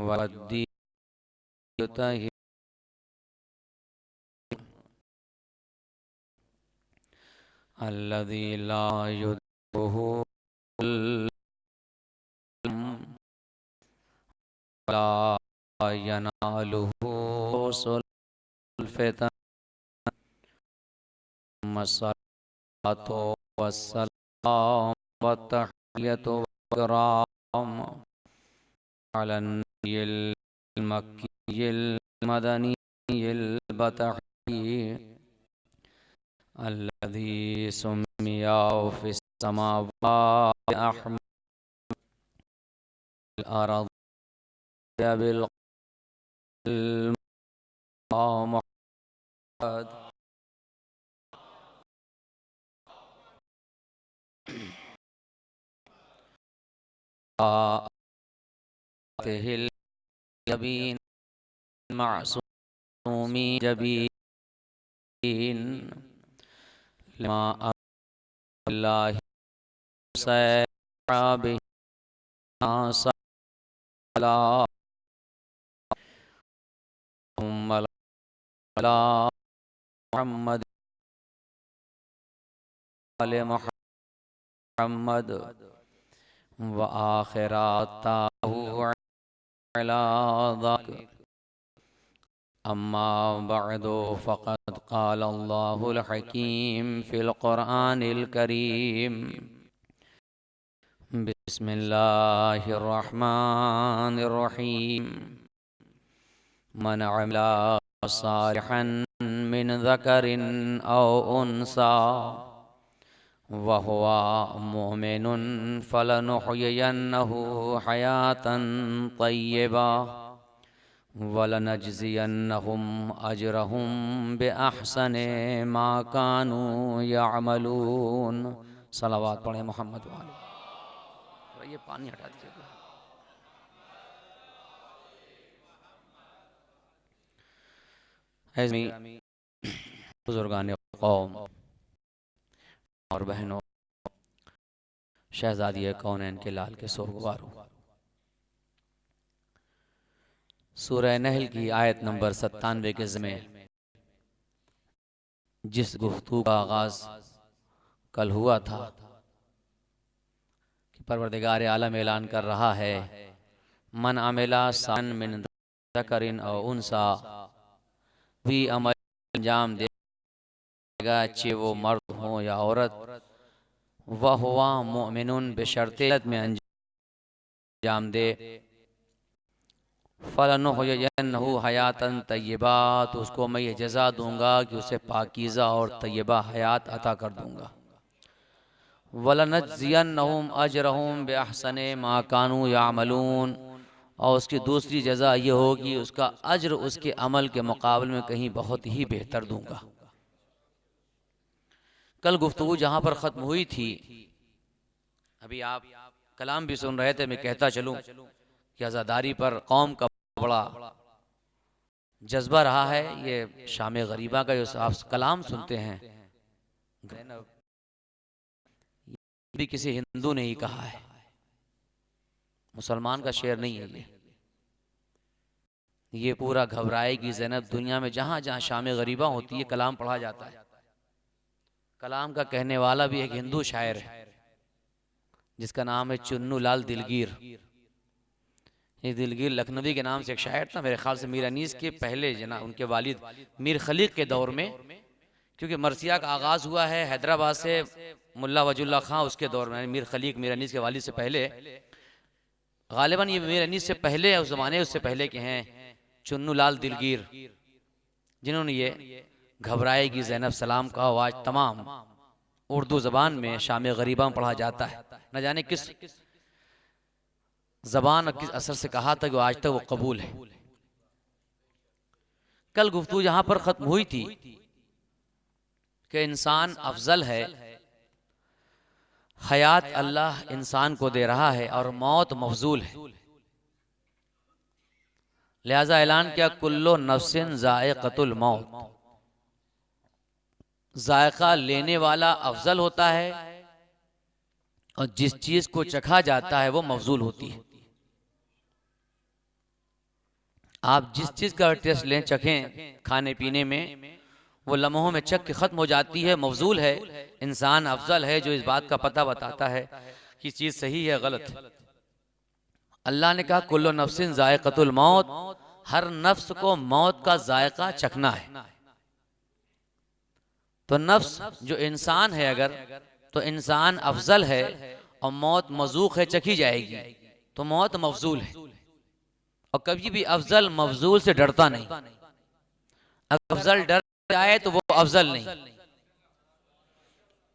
वद्दीन युतहि अल्लज़ी ला युदहुहु वला यनालुहु सुल्फ़तन मस्सलातु वस्सलाम वत्तहियतु वक्राम अला नबिय्यिल मक्किय्यिल मदनिय्यिल बतही अल्लज़ी सुम्मिया फ़िस समावाति अहमद अरज़ बिल मुहम्मद आतिहिल यबीन मासूमी जबीन लमा अल्लाहि सैबि सला अला मुहम्मद आले मुहम्मद व आखिराताहु अला ज़ालिक अम्मा बअदु फ़क़द क़ाल अल्लाहुल हकीम फ़िल क़ुरआनिल करीम बिस्मिल्लाहिर रहमानिर रहीम मन अमिला सालिहन मिन ज़करिन औ उन्सा वहुवा मुमिनुन फलनुहयियन्नहु हयातन तय्यबा वलनजज़ियन्नहुम अजरहुम बिअहसनि मा कानू यअमलून। सलावत पढ़े मोहम्मद वाले। ये पानी हटा दीजिए। बुजुर्गान कौम और बहनों, शहजादी कौनैन के लाल के सोहवारों, सूरह नहल की आयत नंबर 97 के ज़िम्मे जिस गुफ्तगू का आगाज कल हुआ था कि परवरदिगार आलम ऐलान कर रहा है, मन अमिला सान मिन ज़करिन औ उन्सा, भी अमल अंजाम देगा चाहे वो मर्द हो या औरत, वह हुआ मोमिनुन बेशर्ते में अंजाम दे, फलनुहयियन्नहु हयातन तय्यबा, तो उसको मैं ये जज़ा दूंगा कि उसे पाकीज़ा और तय्यबा हयात अता कर दूंगा। वलनजज़ियन्नहुम अजरहुम बिअहसनि मा कानू यामलून, और उसकी दूसरी जज़ा ये होगी उसका अज्र उसके अमल के मुकाबले में कहीं बहुत ही बेहतर दूंगा। कल गुफ्तगू जहाँ पर ख़त्म हुई थी, अभी आप कलाम भी सुन रहे थे, मैं कहता चलूँ कि आज़ादारी पर कौम का बड़ा जज्बा रहा है। ये शाम गरीबा का जो आप कलाम सुनते हैं, भी किसी हिंदू ने ही कहा है, मुसलमान का शेर नहीं है ये पूरा घबराएगी ज़ैनब। दुनिया में जहाँ जहाँ शाम गरीबा होती है कलाम पढ़ा जाता है। कलाम का कहने वाला भी एक हिंदू शायर है जिसका नाम है चुन्नू लाल दिलगीर। ये दिलगीर लखनवी के नाम से एक शायर था, मेरे ख्याल से मीर अनीस के पहले जना उनके वालिद मीर खलीक के दौर में, क्योंकि मरसिया का आगाज़ हुआ है हैदराबाद से मुल्ला वजुल्ला खां उसके दौर में। मीर खलीक मीर अनीस के वालिद से पहले, गालिबन ये मीर अनीस से पहले उस ज़माने उससे पहले के हैं चुन्नू लाल दिलगीर, जिन्होंने ये घबराएगी ज़ैनब सलाम का आज तमाम उर्दू ज़बान में शाम गरीबा में पढ़ा जाता है। न जाने किस ज़बान और किस असर से कहा था कि आज तक वो कबूल है। कल गुफ्तगू जहाँ पर ख़त्म हुई थी कि इंसान अफजल है, हयात अल्लाह इंसान को दे रहा है और मौत मफजूल है, लिहाजा ऐलान किया कुल्लो नफ्सिन ज़ाइक़तुल मौत, जायका लेने वाला अफजल होता है और जिस चीज को चखा जाता है वो मफजूल होती है। आप जिस चीज का टेस्ट लें, चखें खाने पीने में, वो लम्हों में चख के खत्म हो जाती है, मफजूल है। इंसान अफजल है जो इस बात का पता बताता है कि चीज सही है गलत। अल्लाह ने कहा कुल्लु नफ्सिन जायक़तुल मौत, हर नफ्स को मौत का जायका चखना है। तो नफ्स जो इंसान है अगर, तो इंसान अफजल है और मौत मज़ूक़ है, चखी जाएगी, तो मौत मफजूल है। और कभी भी अफजल मफजूल से डरता नहीं। अगर अफजल डर जाए तो वो अफजल नहीं।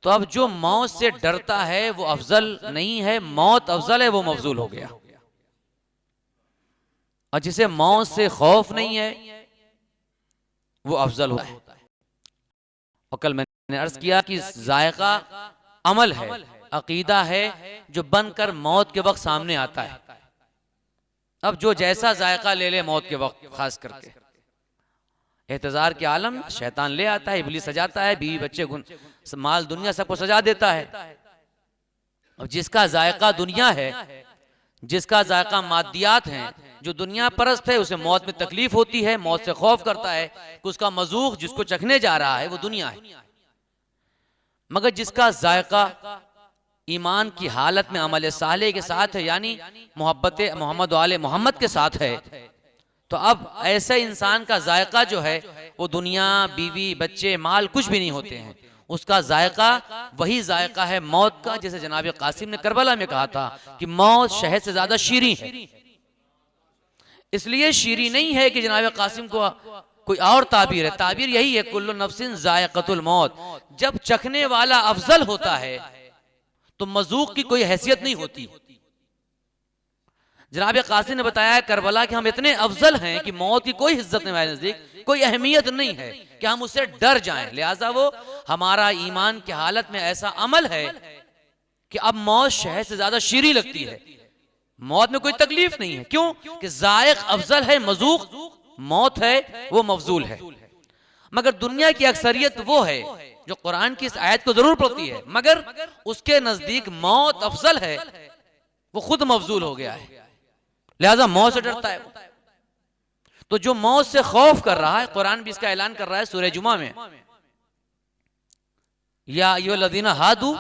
तो अब जो मौत से डरता है वो अफजल नहीं है, मौत अफजल है, वो मफजूल हो गया। और जिसे मौत से खौफ नहीं है वो अफजल होता है। और कल मैंने अर्ज किया कि जायका अमल है, अकीदा है, जो बनकर मौत के वक्त सामने आता है। अब जो जैसा जायका ले ले मौत के वक्त, खास करके एहतजार के आलम में शैतान ले आता है, इब्लीस सजाता है, बीवी बच्चे माल दुनिया सबको सजा देता है। अब जिसका जायका दुनिया है, जिसका जायका मादियात हैं, जो दुनिया परस्त है, उसे मौत में तकलीफ होती है, मौत से खौफ करता है कि उसका मज़ूक़ जिसको चखने जा रहा है वो दुनिया है। मगर जिसका जायका ईमान की हालत में अमल साले के साथ है, यानी मोहब्बत मोहम्मद वाले मोहम्मद के साथ है, तो अब ऐसे इंसान का जायका जो है वो दुनिया, बीवी, बच्चे, माल कुछ भी नहीं होते हैं। उसका जायका वही जायका है मौत का, जैसे जनाब कासिम ने करबला में कहा था कि मौत शहद से ज्यादा शीरी है। इसलिए शीरी नहीं है कि जनाब कासिम को कोई और ताबीर है, ताबीर यही है कुल्लु नफ्सिन जायक़तुल मौत। जब चखने वाला अफजल होता है तो मज़ूक़ की कोई हैसियत नहीं होती। जनाब कासिम ने बताया है करबला कि हम इतने अफजल हैं कि मौत की कोई इज्जत नहीं, हमारे नजदीक कोई अहमियत नहीं है कि हम उससे डर जाएं। लिहाजा वो हमारा ईमान की हालत में ऐसा अमल है कि अब मौत शहद से ज्यादा शीरी लगती है, मौत में कोई तकलीफ नहीं है। क्यों कि जायक अफजल है, मज़ूक़ मौत है वो मफजूल है। मगर दुनिया की अक्सरियत वो है जो कुरान की इस आयत को जरूर पढ़ती है, मगर उसके नजदीक मौत अफजल है, वो खुद मफजूल हो गया है, लिहाजा मौत से डरता है। तो जो मौत से खौफ कर रहा है, कुरान भी इसका ऐलान कर रहा है सूरह जुमा में, या अय्युहल्लज़ीना हादू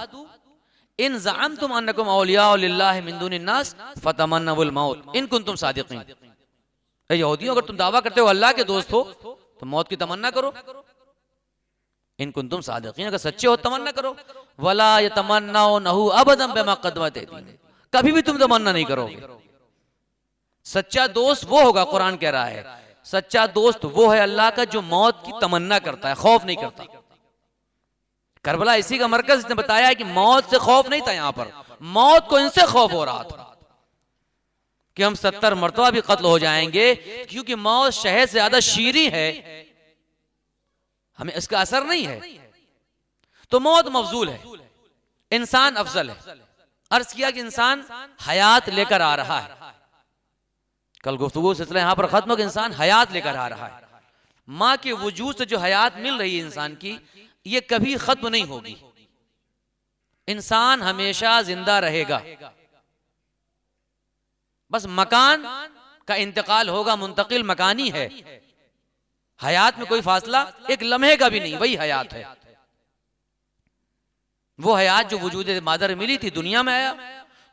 इन ज़अमतुम अन्नकुम औलियाउ लिल्लाहि मिन दुनिन नास फतमन्नवुल मौत इन कुंतुम सादिक़ीन। ए यहूदियों, अगर तुम दावा करते हो अल्लाह के दोस्त हो तो मौत की तमन्ना करो। इन कुंतुम सादिक़ीन, अगर सच्चे हो तमन्ना करो। वला यतमन्नौनहु अबदन बिमा क़द्दमत ऐदीहिम, कभी भी तुम तमन्ना नहीं करोगे। सच्चा दोस्त वो होगा, कुरान कह रहा है सच्चा दोस्त वो है अल्लाह का जो मौत की तमन्ना करता है, खौफ नहीं करता। करबला इसी का मरकज, इसने बताया है कि मौत से खौफ नहीं था, यहां पर मौत को इनसे खौफ हो रहा था कि हम 70 मरतबा भी कत्ल हो जाएंगे, क्योंकि मौत शहद से ज्यादा शीरी है, हमें इसका असर नहीं है। तो मौत मफजूल है, इंसान अफजल है। अर्ज किया कि इंसान हयात लेकर आ रहा है। कल गुफ्तगू सिलसिला यहां पर खत्म हो कि इंसान हयात लेकर आ रहा है। माँ के वजूद से जो हयात मिल रही है इंसान की, ये कभी खत्म नहीं होगी। इंसान हमेशा जिंदा रहेगा, बस मकान का इंतकाल होगा, मुंतकिल मकानी है। हयात में कोई फासला एक लम्हे का भी नहीं, वही हयात है। वो हयात जो वजूद मादर मिली थी, दुनिया में आया,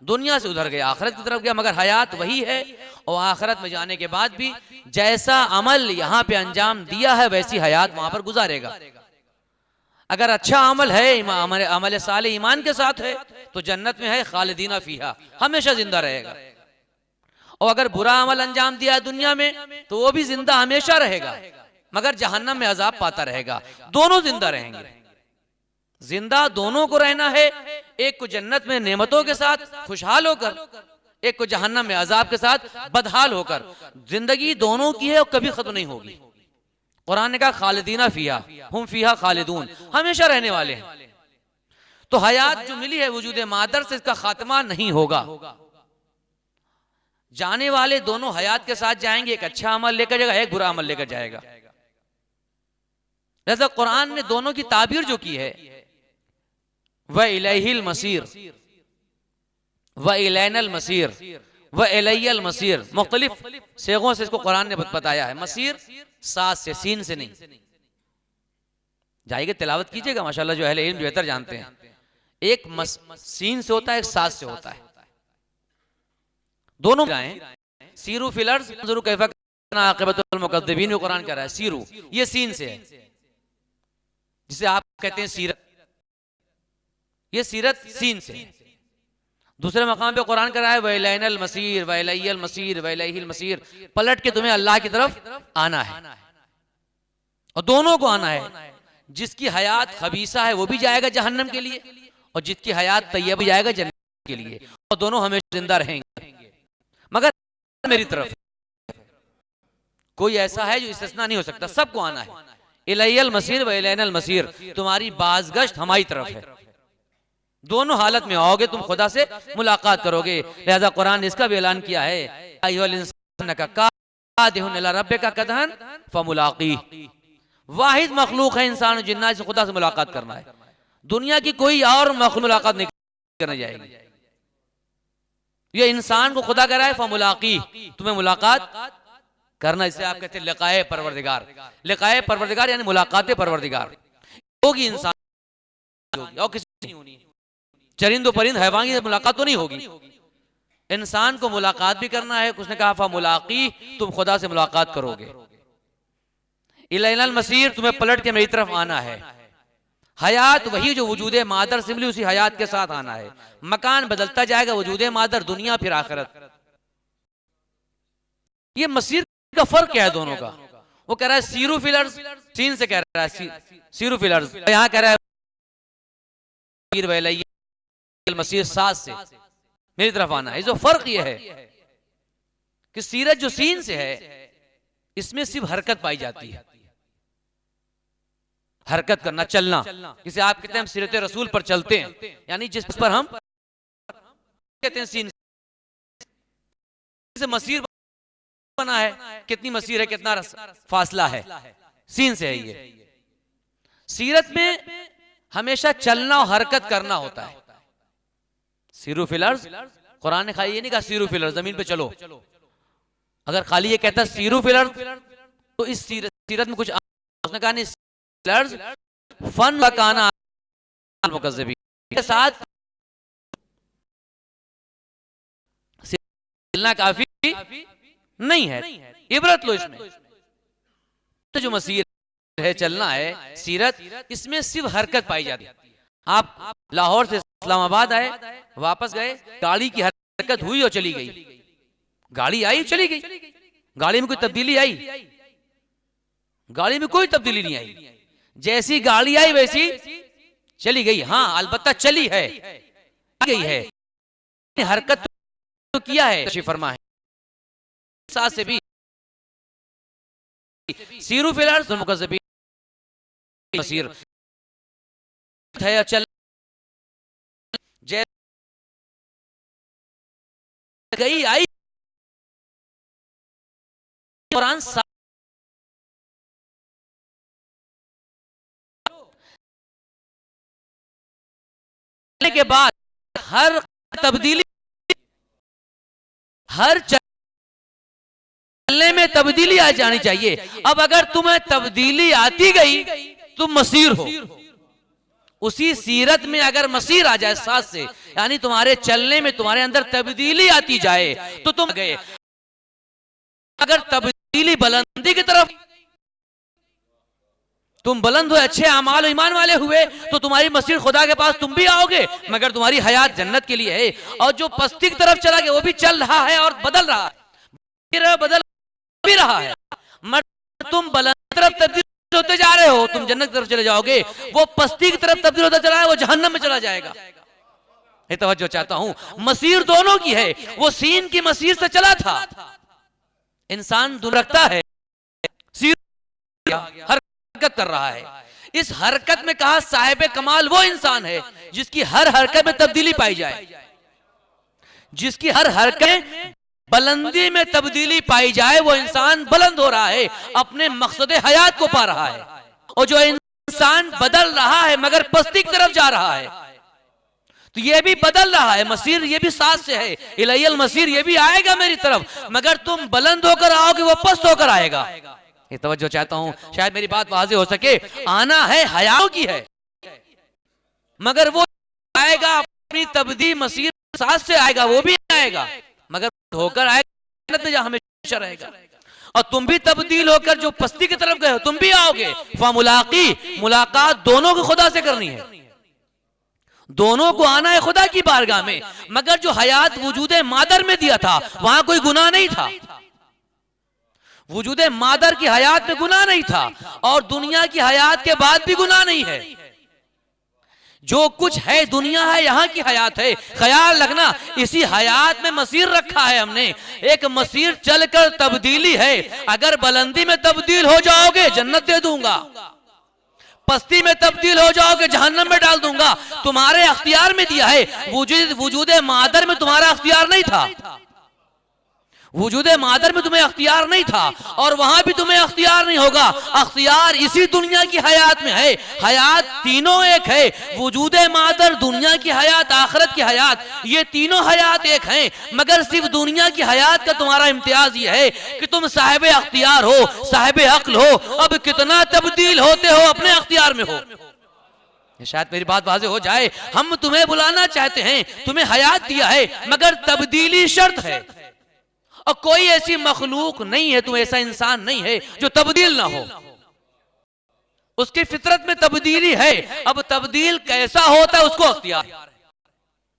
दुनिया से उधर गया, आखिरत की तरफ गया, मगर हयात वही है। और आखिरत में जाने के बाद भी जैसा अमल यहाँ पे अंजाम दिया है वैसी हयात वहां पर गुजारेगा। अगर अच्छा अमल है, अमल साले ईमान के साथ है, तो जन्नत में है खालिदीना फीहा, हमेशा जिंदा रहेगा। और अगर बुरा अमल अंजाम दिया है दुनिया में, तो वो भी जिंदा हमेशा रहेगा, मगर जहन्नम में अजाब पाता रहेगा। दोनों जिंदा रहेंगे, जिंदा दोनों को रहना है। एक को जन्नत में नेमतों के साथ खुशहाल होकर, एक को जहन्नम में अजाब के साथ बदहाल होकर। जिंदगी दोनों की है और कभी खत्म नहीं होगी। कुरान ने कहा खालिदीना फीहा हुम फीहा खालिदून, हमेशा रहने वाले हैं। तो हयात जो मिली है वजूद मादर से, इसका खात्मा नहीं होगा। जाने वाले दोनों हयात के साथ जाएंगे, एक अच्छा अमल लेकर जाएगा, एक बुरा अमल लेकर जाएगा। जैसा कुरान ने दोनों की ताबीर जो की है, व इलैहिल मसीर व इलैनल मसीर व इलैयल मसीर, मुख्तलिफ सेगों से इसको कुरान ने बताया है। मसीर सात से, सीन से नहीं। जाइए तिलावत कीजिएगा, माशाल्लाह जो अहले इल्म बेहतर जानते हैं। एक सीन से होता है, एक सात से होता है, दोनों सीरू फिल अर्ज़ ज़ुरू कैफ़ा काना आक़िबतुल मुकज़्ज़िबीन में कुरान कह रहा है सीरू, ये सीन से है, जिसे आप कहते हैं सीरत, ये सीरत सीन से। दूसरे मकाम पे कुरान कह रहा है वइलैनल मसीर वइलैयल मसीर वइलैहिल मसीर, पलट के तुम्हें अल्लाह की तरफ आना है, और दोनों को आना है। जिसकी हयात खबीसा है वो भी जाएगा जहन्नम के लिए, और जिसकी हयात तैयब जाएगा जन्नत के लिए, और दोनों हमेशा जिंदा रहेंगे, मगर मेरी तरफ। कोई ऐसा है जो इस्तिस्ना नहीं हो सकता, सबको आना है। इलैयल मसीर व इलैनल मसीर, तुम्हारी बाज़गश्त हमारी तरफ है, दोनों हालत में आओगे, तुम खुदा से मुलाकात करोगे। लिहाजा कुरान ने इसका भी ऐलान किया है अय्युहल इंसान कादिहुन इला रब्बिका कदहन फमुलाकी, वाहिद मखलूक है इंसान जिन्ना से खुदा से मुलाकात करना है, दुनिया की कोई और मखलूक मुलाकात नहीं करने जाएगी। ये इंसान को खुदा कह रहा है फमुलाकी, तुम्हें मुलाकात करना। इसे आप कहते हैं लिकाए परवरदिगार। लिकाए परवरदिगार यानी मुलाकात परवरदिगार होगी इंसान होगी, और किसी नहीं होनी। चरिंदो परिंद हैवान से मुलाकात तो नहीं होगी, इंसान को मुलाकात भी करना है। उसने कहा फमुलाकी, तुम खुदा से मुलाकात करोगे। इलैनल मसीर, तुम्हें पलट के मेरी तरफ आना है। हयात वही जो वजूद मादर से मिली, उसी हयात के साथ आना है। मकान बदलता जाएगा, वजूद मादर दुनिया फिर आखिरत। ये मसीर का फर्क क्या है दोनों का? वो कह रहा है सीरू फिल अर्ज़, सीन से कह रहा है सीरू फिल अर्ज़, यहाँ कह रहा है मसीर सात से मेरी तरफ आना है। जो फर्क ये है कि सीरत जो सीन से है इसमें सिर्फ हरकत पाई जाती है, हरकत करना, चलना। जिसे आप कहते हैं हम सीरत रसूल पर चलते हैं, यानी जिस पर हम कहते हैं सीन से मसीर बना है। कितनी मसीर है, कितना फासला है, सीन से है। ये सीरत में हमेशा चलना और हरकत करना होता है। सीरू फिल अर्ज़, कुरान ने खाली ये नहीं कहा सीरू फिल अर्ज़ जमीन पे चलो। अगर खाली ये कहता सीरू फिल अर्ज़ तो इस सीरत में कुछ, उसने कहा नहीं, फन वकाना मुकज़्ज़िबीन के साथ चलना काफी नहीं है, इबरत लो इसमें। तो जो मसीर है, चलना है, सीरत, इसमें सिर्फ हरकत पाई जाती है। आप लाहौर से इस्लामाबाद आए, वापस गए, गाड़ी की हरकत हुई और चली गई, गाड़ी आई चली गई, गाड़ी में कोई तब्दीली आई? गाड़ी में कोई तब्दीली नहीं आई, जैसी गाड़ी आई वैसी चली गई। हाँ अलबत्ता चली है, गई है, हरकत तो किया है। फरमा है साथ से भी सीरू फिल अर्ज़ मुकज़्ज़िबीन मसीर है, चल गई आई। कुरान के बाद हर तब्दीली, हर चलने में तब्दीली आ जानी चाहिए। अब अगर तुम्हें तब्दीली आती गई तुम मसीर हो। उसी सीरत में अगर मसीर आ जाए साथ से, यानी तुम्हारे चलने में तुम्हारे अंदर तब्दीली आती जाए तो तुम गए। अगर तब्दीली बुलंदी की तरफ, तुम बुलंद हुए, अच्छे अमाल और ईमान वाले हुए, तो तुम्हारी मसीर खुदा के पास तुम भी आओगे, मगर तुम्हारी हयात जन्नत के लिए है। और जो पस्ती की तरफ चला गया वो भी चल रहा है और बदल रहा है, बदल भी रहा है, मगर तुम बुलंद तरफ तब्दील होते जा रहे हो, तुम जन्नत की तरफ चले जाओगे। वो पस्ती की तरफ तब्दील होता चला है, वो जहन्नम में चला जाएगा। ये तवज्जो चाहता हूं, मसीर दोनों की है। वो सीन की मसीर से चला था, इंसान दूर रखता है, सीर हरकत कर रहा है। इस हरकत में कहा साहिब कमाल वो इंसान है जिसकी हर हरकत में तब्दीली पाई जाए, जिसकी हर हरकत बुलंदी में तब्दीली पाई जाए। वो इंसान बुलंद हो रहा है, अपने मकसद हयात को पा रहा है। और जो इंसान बदल रहा है मगर पस्ती की तरफ जा रहा है, तो ये भी बदल रहा है, मसीर ये भी साथ से है, इलैयल मसीर ये भी आएगा मेरी तरफ, मगर तुम बुलंद होकर आओगे, वो पस्त होकर आएगा। ये तवज्जो चाहता हूं, शायद मेरी बात वाज़ेह हो सके। आना है हयाओं की है, मगर वो आएगा अपनी तब्दील मसीर साथ से आएगा, वो भी आएगा, मगर होकर आएगा जहां हमेशा रहेगा। और तुम भी तब्दील होकर जो पस्ती की तरफ गए हो तुम भी आओगे। फमुलाकी, मुलाकात दोनों को खुदा से करनी है, दोनों को आना है खुदा की बारगाह में। मगर जो हयात वजूदे मादर में दिया था वहां कोई गुनाह नहीं था, वजूदे मादर की हयात में गुनाह नहीं था, और दुनिया की हयात के बाद भी गुनाह नहीं है। जो कुछ है दुनिया है, यहाँ की हयात है। ख्याल रखना, इसी हयात में मसीर रखा है हमने, एक मसीर चलकर तब्दीली है। अगर बुलंदी में तब्दील हो जाओगे जन्नत दे दूंगा, पस्ती में तब्दील हो जाओगे जहन्नम में डाल दूंगा। तुम्हारे अख्तियार में दिया है, वजूदे मादर में तुम्हारा अख्तियार नहीं था, वजूदे मादर में तुम्हें अख्तियार नहीं था, और वहां भी तुम्हें अख्तियार नहीं होगा। अख्तियार इसी दुनिया की हयात में है। हयात तीनों एक है, वजूदे मादर, दुनिया की हयात, आखिरत की हयात, ये तीनों हयात एक हैं। मगर सिर्फ दुनिया की हयात का तुम्हारा इम्तियाज ये है कि तुम साहिब अख्तियार हो, साहिब अक्ल हो। अब कितना तब्दील होते हो अपने अख्तियार में हो। शायद मेरी बात वाज़ेह हो जाए। हम तुम्हें बुलाना चाहते हैं, तुम्हें हयात दिया है, मगर तब्दीली शर्त है। और कोई ऐसी मखलूक नहीं है, तुम ऐसा इंसान नहीं है जो तब्दील ना हो, उसकी फितरत में तब्दीली है। अब तब्दील कैसा होता है उसको अख्तियार।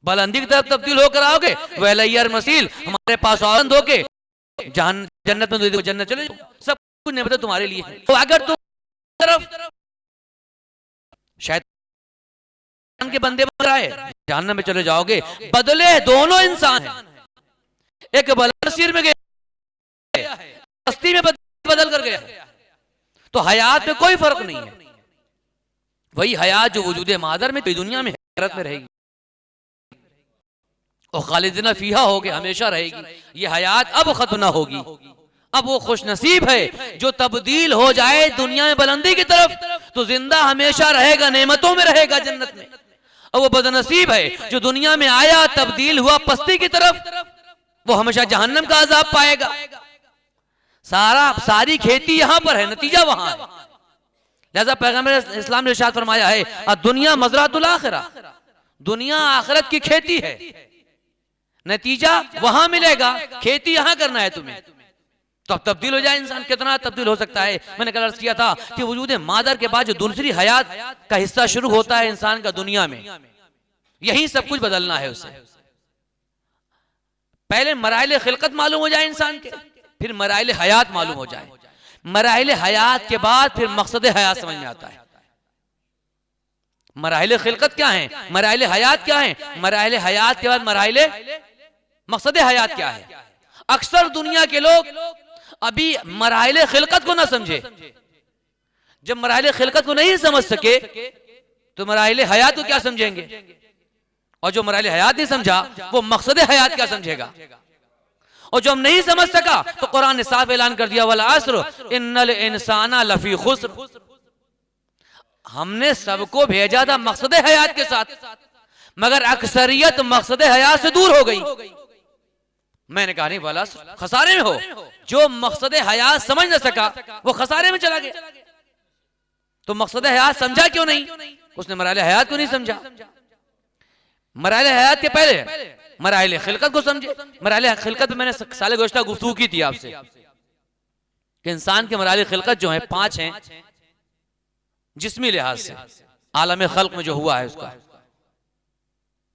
बुलंदी की तरफ तब्दील होकर आओगे, वैलैयर मसील हमारे पास आनंद होके जन्नत में जन्नत चले जाओ, सब कुछ नेमतें तुम्हारे लिए है। तो अगर तुम तरफ शैतान के बंदे बन आए, जहन्नम में चले जाओगे। बदले दोनों इंसान हैं, एक बलसीर में गया है, बस्ती में बदल कर गया है। तो हयात में कोई फर्क नहीं है, वही हयात जो वजूदे मादर में दुनिया में हैरत में रहेगी और खालिदिना फीहा होके हमेशा रहेगी। ये हयात अब खत्म ना होगी। अब वो खुश नसीब है जो तब्दील हो जाए दुनिया में बुलंदी की तरफ, तो जिंदा हमेशा रहेगा, नेमतों में रहेगा, जन्नत में। और वो बदनसीब है जो दुनिया में आया, तब्दील हुआ पस्ती की तरफ, वो हमेशा जहन्नम का अजाब पाएगा। सारी खेती यहां पर है, नतीजा वहां है। लिहाजा पैगंबर इस्लाम ने इरशाद फरमाया है, दुनिया मज़रातुल आखिरा, दुनिया आखिरत की खेती है, नतीजा वहां मिलेगा, खेती यहां करना है तुम्हें। तो अब तब्दील हो जाए इंसान, कितना तब्दील हो सकता है। मैंने कल अर्ज किया था कि वजूद मादर के बाद जो दूसरी हयात का हिस्सा शुरू होता है इंसान का दुनिया में, यही सब कुछ बदलना है उसे। पहले मराइल खिलकत मालूम हो जाए इंसान के, फिर मराइल हयात मालूम हो जाए, मराइल हयात के बाद फिर मकसद हयात समझ में आता है। मराइल खिलकत क्या है, मराइल हयात क्या है, मराइल हयात के बाद मराइल मकसद हयात क्या है। अक्सर दुनिया के लोग अभी मराइल खिलकत को ना समझे, जब मराइल खिलकत को नहीं समझ सके तो मराइल हयात को क्या समझेंगे, और जो मराइल हयात नहीं समझा वो मकसद हयात क्या समझेगा। और जो हम नहीं समझ सका तो कुरान ने साफ ऐलान कर दिया, वल अस्र इन्नल इंसाना लफी खुस्र। हमने सबको भेजा था मकसद हयात के साथ, मगर अक्सरियत मकसद हयात से दूर हो गई। मैंने कहा नहीं, वाला खसारे में हो। जो मकसद हयात समझ न सका वो खसारे में चला गया। तो मकसद हयात समझा क्यों नहीं, उसने मराइल हयात को नहीं समझा। मराइल हयात के पहले मराइल खिलकत को समझे। मराइल खिलकत में मैंने साले गोश्ता गुफ्तगू की थी आपसे कि इंसान के मराइल खिलकत जो है 5 हैं। जिस्मी लिहाज से आलम खल्क में जो हुआ है उसका,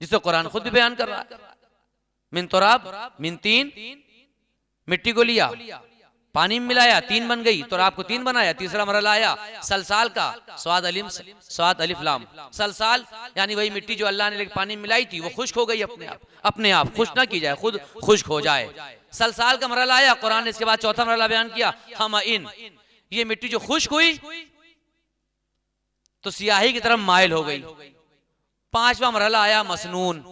जिसे कुरान खुद भी बयान कर रहा है, मिन तुराब मिन तीन, मिट्टी को लिया, पानी में मिलाया, 3 बन गई, तुराब को 3 बनाया। तीसरा मरहला आया सलसाल का, स्वाद अलिफ लाम, सलसाल यानी वही मिट्टी जो अल्लाह ने पानी में मिलाई थी वो खुश्क हो गई अपने आप खुश्क ना की जाए, खुद खुश्क हो जाए। सलसाल का मरहला आया, कुरान ने इसके बाद चौथा मरहला बयान किया हम इन, ये मिट्टी जो खुश्क हुई तो सियाही की तरफ माइल हो गई। 5वां मरहला आया मसनून,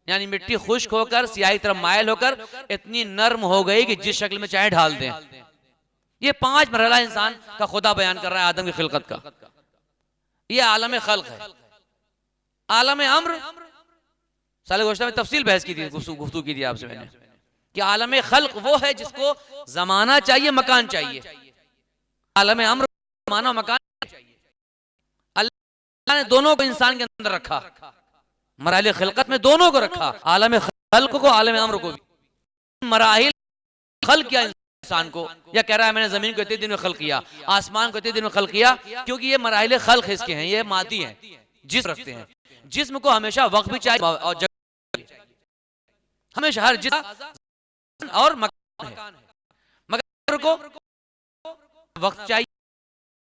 यानी मिट्टी खुश्क होकर सियाही तरफ मायल होकर इतनी नर्म हो गई कि जिस शक्ल में चाहे ढाल दें। ये 5 मरहला इंसान का खुदा बयान कर रहा है आदम की खिलकत का। ये आलम खल्क है। आलम अम्र साल गुज़श्ता में तफसील बहस की थी, गुफ्तगू की थी आपसे मैंने कि आलम खल्क वो है जिसको जमाना चाहिए, मकान चाहिए। आलम अम्र माना मकान चाहिए। अल्लाह ने दोनों को इंसान के अंदर रखा, मराहिल खिलकत में दोनों को रखा, आलम खल्क को, आलम अम्र को भी। मराहिल खल्क किया इंसान को, या कह रहा है मैंने जमीन को इतने दिन में खल्क किया, आसमान को इतने दिन में खल्क किया, क्योंकि ये मराहिल खल्क इसके हैं, ये मादी हैं, जिस्म रखते हैं। जिस्म को हमेशा वक्त भी चाहिए और जगह, हमेशा हर जिस्म और मकान है, मगर को वक्त चाहिए,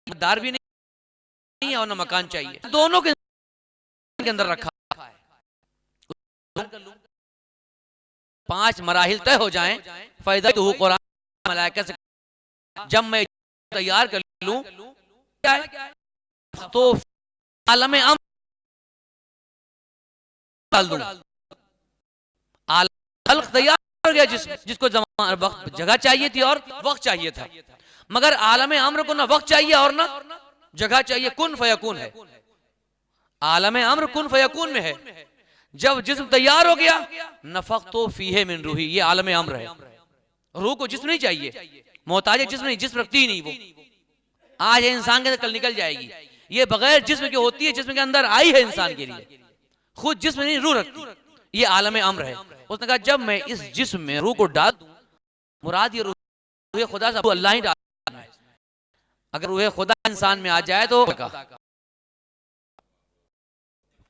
दार भी नहीं और न मकान चाहिए, दोनों के अंदर रखा है। 5 मराहिल तय हो जाएं, फायदा तो कुरान मलाइका से जब मैं तैयार कर लूं क्या है, तो आलम अम्र डाल दूं। आलम खल्क तैयार हो गया, जिसको जमाना वक्त जगह चाहिए थी और वक्त चाहिए था, मगर आलम अम्र को ना वक्त चाहिए और ना जगह चाहिए, कुन फयकून है। आलम अम्र कुन फयकून में है। जब जिस्म तैयार हो गया, नफख्तु फीहे मिन रूही, ये आलम अम्र है। रूह को जिस्म नहीं चाहिए, मोहताज जिस्म नहीं, जिस्म रखती ही नहीं वो। आज है इंसान के अंदर, कल निकल जाएगी। ये बगैर जिस्म के होती है, जिस्म के अंदर आई है इंसान के लिए, खुद जिस्म नहीं रूह रखती, ये आलम अम्र है। उसने कहा जब मैं इस जिस्म में रूह को डाल दूं, मुराद ये रूह खुदा से अल्लाह ही डालना है। अगर रूह खुदा इंसान में आ जाए तो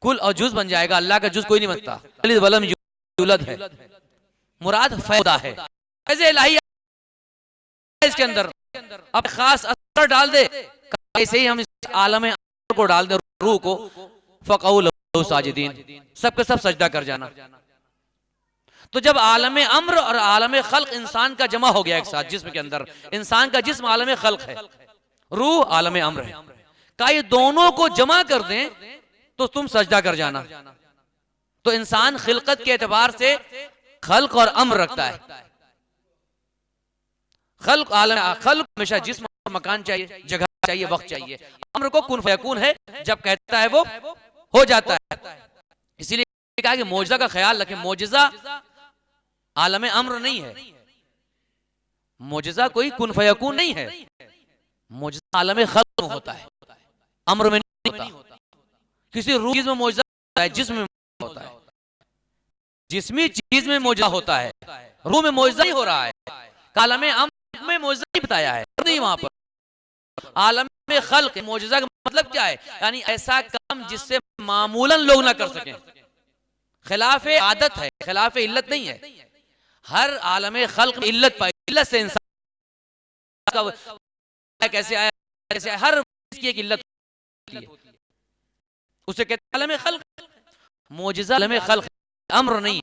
कुल और जुज बन जाएगा, अल्लाह का जुज कोई नहीं बनता। वलम यूलद है, मुराद खुदा है, ऐसे इलाही इसके अंदर अब खास असर डाल दे, ऐसे ही हम इस आलम को डाल दे रूह को, फक़ऊल साजिदीन, सबके सब सजदा कर जाना। तो जब आलम अम्र और आलम खल्क इंसान का जमा हो गया एक साथ जिस्म के अंदर, इंसान का जिस्म आलम खल्क है, रूह आलम अम्र है, का ये दोनों को जमा कर दें तो तुम सजदा कर जाना। तो इंसान खिलकत के एतबार से खल्क और अम्र रखता है। खल्क आलम खल्क हमेशा जिस्म और मकान चाहिए, जगह चाहिए, वक्त चाहिए। अम्र को कुन फयकून है, जब कहता है वो हो जाता है। इसीलिए कहा कि मौजज़ा का ख्याल रखें, मौजज़ा आलम अम्र नहीं है, मौजज़ा कोई कुन फयकून नहीं है, मौजज़ा आलम खल्क में होता है, अम्र में नहीं होता। किसी रूह चीज में मौजज़ा होता है, जिस्म में होता है, जिस्मी चीज में मौजज़ा होता है, रूह में मौजज़ा नहीं हो रहा है। आलम अम्र में मौजज़ा नहीं बताया है, नहीं वहां पर। आलम में खल्क मौजज़ा का मतलब क्या है, यानी ऐसा काम जिससे मामूलन लोग ना कर सकें, खिलाफ आदत है, खिलाफ इल्लत नहीं है। हर आलम खल्क में इल्लत पाई, इल्लत से इंसान का कैसे आया, कैसे आया, हर चीज की एक इल्लत होती है, उसे कहते हैं आलम खल्क। मौजज़ा आलम खल्क, अम्र नहीं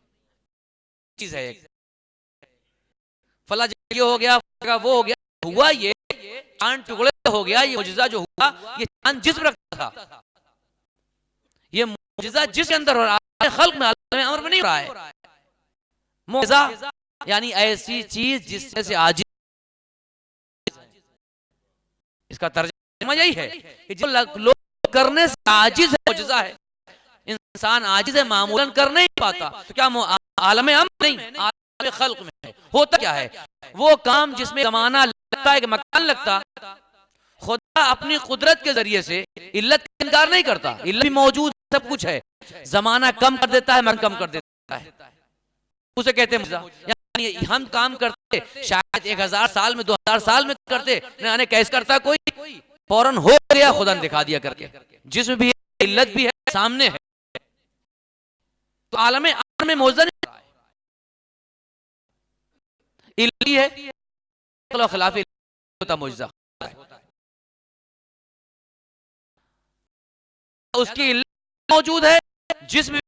चीज है। एक फला जगह हो गया, वो हो गया, हुआ ये चांद टुकड़े हो गया, ये मौजज़ा जो हुआ, ये चांद जिस्म रखता था, ये मौजज़ा जिसके अंदर हो रहा है, खल्क में आलम अम्र में नहीं हो रहा है। मौजज़ा यानी ऐसी चीज जिससे से आजिज, इसका तर्जुमा यही है कि जो लोग करने से आजिज है, मौजज़ा है। इंसान आजिज है, मामूलन कर नहीं पाता, तो क्या आलम अम्र नहीं, आलम खल्क में है। होता क्या है, वो काम जिसमें जमाना लगता है कि मकान लगता, खुदा अपनी कुदरत के जरिए से इल्लत का इनकार नहीं करता, इल्लत भी मौजूद, सब कुछ है, जमाना कम कर देता है, मन कम कर देता है, उसे कहते हैं। यानी हम काम करते शायद 1000 साल में, 2000 साल में करते, न कैसे करता कोई, फौरन हो गया, खुदा ने दिखा दिया करके, जिसमें भी इल्लत भी है, सामने है। तो आलम अम्र में मौजज़ा नहीं इल्ली है, खिलाफ होता मौजज़ा, उसकी इल्लत मौजूद है, जिस्म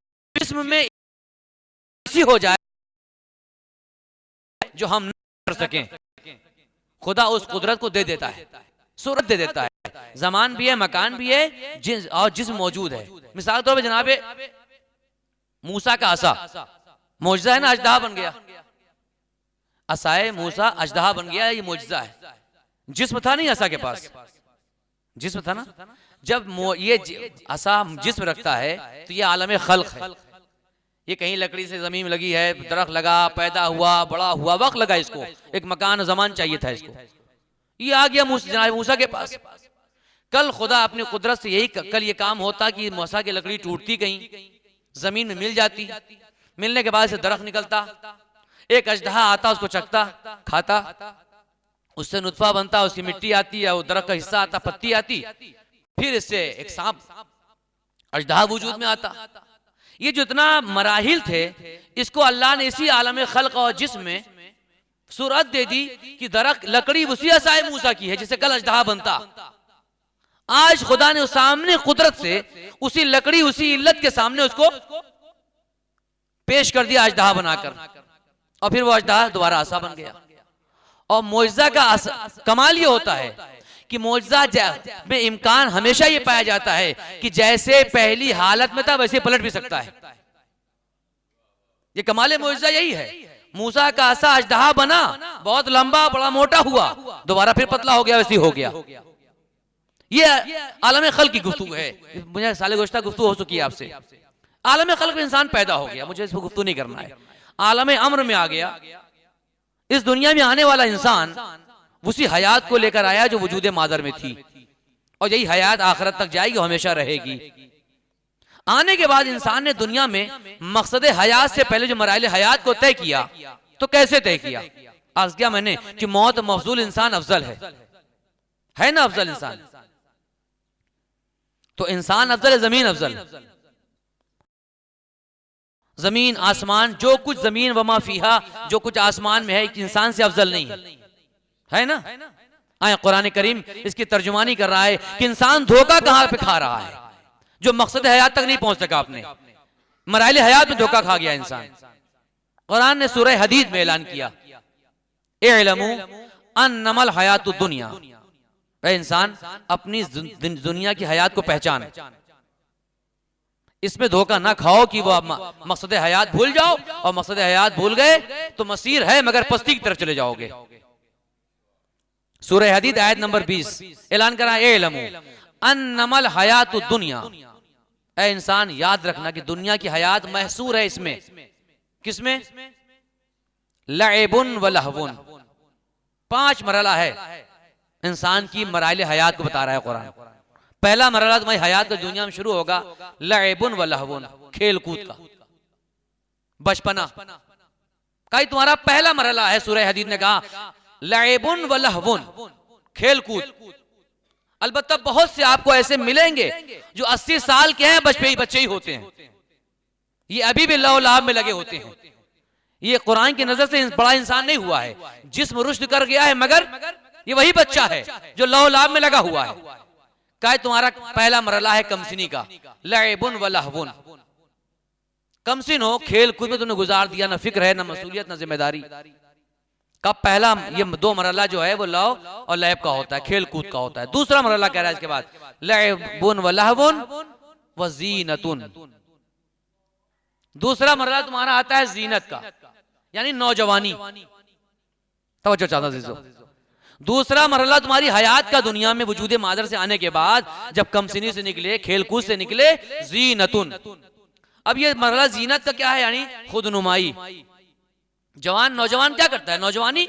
में ऐसी हो जाए जो हम न कर सकें, खुदा उस कुदरत को दे देता है, सूरत दे देता है, जमान भी है, मकान भी है, और जिस्म मौजूद है। मिसाल तौर पे जनाबे मूसा का असा मौजज़ा है ना, अजदहा बन गया, असाए मूसा अजदहा बन गया, ये मौजज़ा है। जिस्म था नहीं असा के पास, जिस्म था ना, जब ये असा जिस्म रखता है तो ये आलम खल्क है, ये कहीं लकड़ी से जमीन में लगी है, दरख्त लगा, पैदा हुआ, बड़ा हुआ, वक्त लगा इसको, एक मकान जमान चाहिए था इसको। ये आ गया जनाब मूसा के पास। कल खुदा अपनी कुदरत से कल ये काम होता कि मूसा की लकड़ी टूटती कहीं जमीन में मिल जाती, मिलने के बाद से दरख्त निकलता, एक अजदहा आता उसको चखता खाता, उससे नुतफा बनता, उसकी मिट्टी आती है, वो दरख्त का हिस्सा आता, पत्ती आती, फिर इससे एक सांप अजदहा वजूद में आता। ये जो इतना मराहिल थे इसको अल्लाह ने इसी आलम खल्क और जिस्म में सूरत दे दी कि दरख्त लकड़ी उसी असाए मूसा की है जिससे कल अजदहा बनता। आज खुदा ने उस सामने कुदरत से उसी लकड़ी उसी इल्लत के सामने उसको पेश कर दिया अजदहा बनाकर, और फिर वो अजदहा दोबारा आसा बन गया। और मोइज़ा का कमाल ये होता है कि मोइज़ा में इम्कान हमेशा ये पाया जाता है कि जैसे पहली हालत में था वैसे पलट भी सकता है। ये कमाल मोइज़ा यही है। मूसा का आसा अजदहा बना, बहुत लंबा बड़ा मोटा हुआ, दोबारा फिर पतला हो गया, वैसे हो गया। ये आलम खल्क की गुफ्तगू है। मुझे साले गोश्ता गुफ्तगू हो चुकी है आपसे। आलम खल्क में इंसान पैदा हो गया, मुझे इस पर गुफ्तगू नहीं करना है। आलम अम्र में आ गया। इस दुनिया में आने वाला इंसान उसी हयात को लेकर आया जो वजूद मादर में थी, और यही हयात आखिरत तक जाएगी, हमेशा रहेगी। आने के बाद इंसान ने दुनिया में मकसद हयात से पहले जो मराइल हयात को तय किया, तो कैसे तय किया? आज क्या मैंने कि मौत मफजूल इंसान अफजल है ना? अफजल इंसान तो इंसान अफजल है, जमीन अफजल? जमीन आसमान जो कुछ जमीन वमा फीहा जो कुछ आसमान में है इंसान से अफजल नहीं है ना? आया कुरान करीम इसकी तर्जुमानी कर रहा है कि इंसान धोखा कहां पे खा रहा है, जो मकसद हयात तक नहीं पहुंच सका, अपने मराइल हयात में धोखा खा गया इंसान। कुरान ने सूरह हदीद में ऐलान किया, इअलमू अन्नमल हयातुद दुनिया, ऐ इंसान अपनी दुनिया की हयात को पहचान, इसमें धोखा ना खाओ कि वो मकसद हयात भूल जाओ, और मकसद हयात भूल गए तो मसीर है मगर पस्ती की तरफ चले जाओगे। सूरह हदीद आयत नंबर 20 ऐलान करा, इअलमू अन्नमल हयातुद दुनिया, ऐ इंसान याद रखना कि दुनिया की हयात महसूर है इसमें, किसमें? लअबुन व लहवुन, 5 मरला है इंसान की मराइल हयात को बता रहा है कुरान। पहला मरला तुम्हारी हयात का दुनिया में शुरू होगा लअबुन व लहवुन, खेल कूद का, बचपना का ही तुम्हारा पहला मरला है। सूरह हदीद ने कहा लअबुन व लहवुन, खेल कूद। अलबत्ता बहुत से आपको ऐसे मिलेंगे जो 80 साल के हैं, बच्चे ही होते हैं, ये अभी भी लव लाभ में लगे होते हैं। ये कुरान की नजर से बड़ा इंसान नहीं हुआ है, जिस्म रुश्द कर गया है, मगर ये वही बच्चा है जो लव लाभ में लगा हुआ है। का तुम्हारा पहला मरला है कमसिनी का, लअबुन व लहवुन। कमसिन हो, खेल कूद में तुमने गुजार दिया, ना फिक्र है, ना मसूलियत, ना जिम्मेदारी का। पहला ये 2 मरला जो है वो लव और लैब का होता है, खेल कूद का होता है। दूसरा मरला कह रहा है इसके बाद लअबुन व लहवुन व ज़ीनतुन। दूसरा मरला तुम्हारा आता है जीनत का, यानी नौजवानी। तवज्जो चाहता हूं, दूसरा मरला तुम्हारी हयात का दुनिया में वजूद मादर से आने के बाद, जब कमसिनी से निकले, खेलकूद से निकले, ज़ीनतुन। अब ये मरला जीनत का क्या है? यानी खुद नुमाई। जवान नौजवान क्या करता है? नौजवानी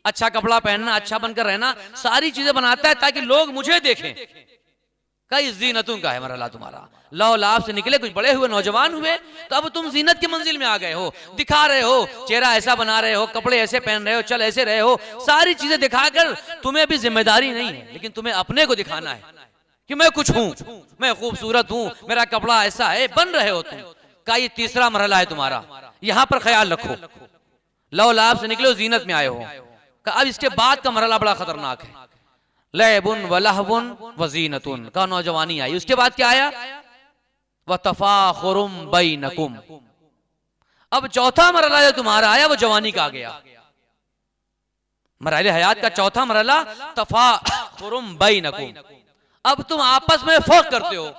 अच्छा कपड़ा पहनना, अच्छा बनकर रहना, सारी चीजें बनाता है ताकि लोग मुझे देखें। कई ज़ीनतुन का है मरला तुम्हारा। लौ लाभ से निकले, कुछ बड़े हुए, नौजवान हुए, तो अब तुम जीनत की मंजिल में आ गए हो, दिखा रहे हो, चेहरा ऐसा बना रहे हो, कपड़े ऐसे पहन रहे हो, चल ऐसे रहे हो, सारी चीजें दिखाकर तुम्हें अभी जिम्मेदारी नहीं है, लेकिन तुम्हें अपने को दिखाना है कि मैं कुछ हूं, मैं खूबसूरत हूं, मेरा कपड़ा ऐसा है, बन रहे हो तुम। का ये तीसरा मरहला है तुम्हारा, यहां पर ख्याल रखो। लौ लाभ से निकले हो, जीनत में आए हो। अब इसके बाद का मरहला बड़ा खतरनाक है, लअबुन व लहवुन व ज़ीनतुन का नौजवानी आई। उसके बाद क्या आया? व तफाखुरुम बैनकुम। अब चौथा मरहला जो तुम्हारा आया वो जवानी का आ गया। मरहले हयात का चौथा मरहला तफाखुरुम बैनकुम। अब तुम आपस में फख्र करते हो,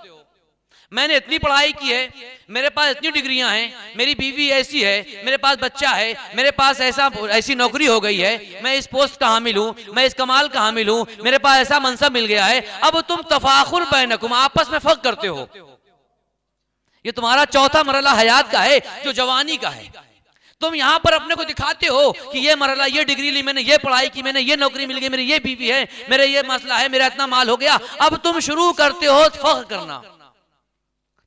मैंने इतनी पढ़ाई की है, मेरे पास इतनी डिग्रियां हैं, मेरी बीवी ऐसी है, मेरे पास बच्चा है, मेरे पास ऐसी नौकरी हो गई है, मैं इस पोस्ट का हामिल हूं, मैं इस कमाल का हामिल हूं, मेरे पास ऐसा मनसब मिल गया है। अब तुम तफाखुर बैनकुम, आपस में फख्र करते हो। ये तुम्हारा चौथा मरला हयात का है जो जवानी का है। तुम यहाँ पर अपने को दिखाते हो कि ये मरला, ये डिग्री ली मैंने, ये पढ़ाई की मैंने, ये नौकरी मिल गई, मेरी ये बीवी है, मेरे ये मसला है, मेरा इतना माल हो गया। अब तुम शुरू करते हो फख्र करना।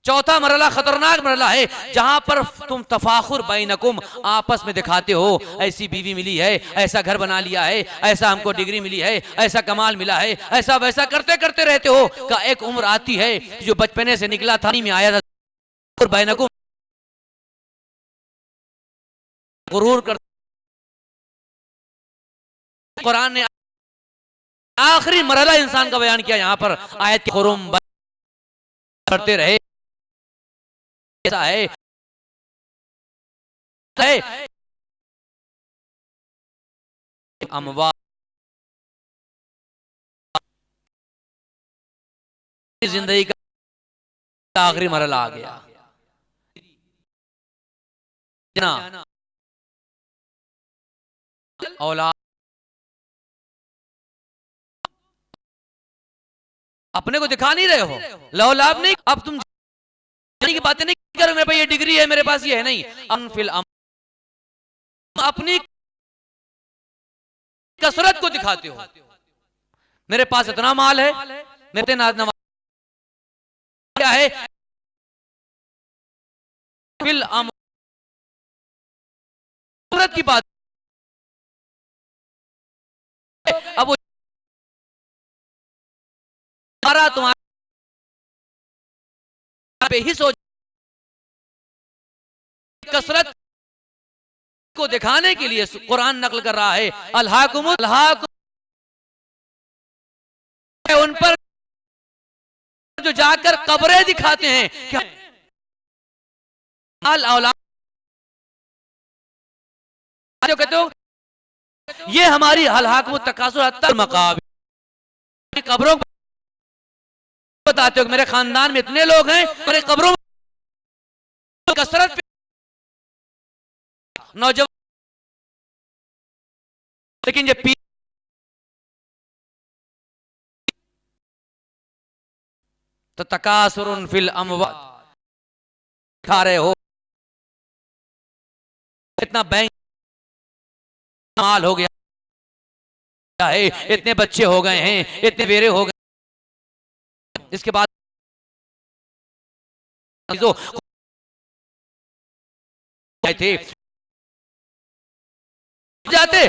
चौथा मरला खतरनाक मरला है जहां पर तुम तफाखुर बैनकुम आपस में दिखाते हो, ऐसी बीवी मिली है, ऐसा घर बना लिया है, ऐसा हमको डिग्री मिली है, ऐसा कमाल मिला है, ऐसा वैसा करते करते रहते हो। का एक उम्र आती है जो बचपने से निकला था में आया था बैनकुम गुरूर कर। कुरान ने आखिरी मरला इंसान का बयान किया यहाँ पर आयत के खुरुम करते रहे। ऐसा है अमवा जिंदगी का आखिरी मरला आ गया ना। औलाद अपने को दिखा नहीं रहे हो, लौलाब नहीं। अब तुम की बातें नहीं करो मेरे पास ये डिग्री है, मेरे पास ये है, नहीं। अपनी कसरत को दिखाते हो, मेरे पास इतना माल है, मेरे नाज क्या है। फिल कसरत की बात, अब वो तुम्हारा पे ही सोच कसरत को दिखाने के लिए कुरान नकल कर रहा है अल्हाकुम उन पर जो जाकर कब्रें दिखाते हैं क्या औलाद जो कहते हो ये हमारी अल्हाकुम तकासुर मकाबिर कब्रों बताते हो मेरे खानदान में इतने लोग हैं, मेरे कब्रों में कसरत पे नौजवान, लेकिन ये तो तकासुरुन फिल अमवाल खा रहे हो, इतना बैंक माल हो गया है, इतने बच्चे हो गए हैं, इतने बेरे हो गए। इसके बाद थे जाते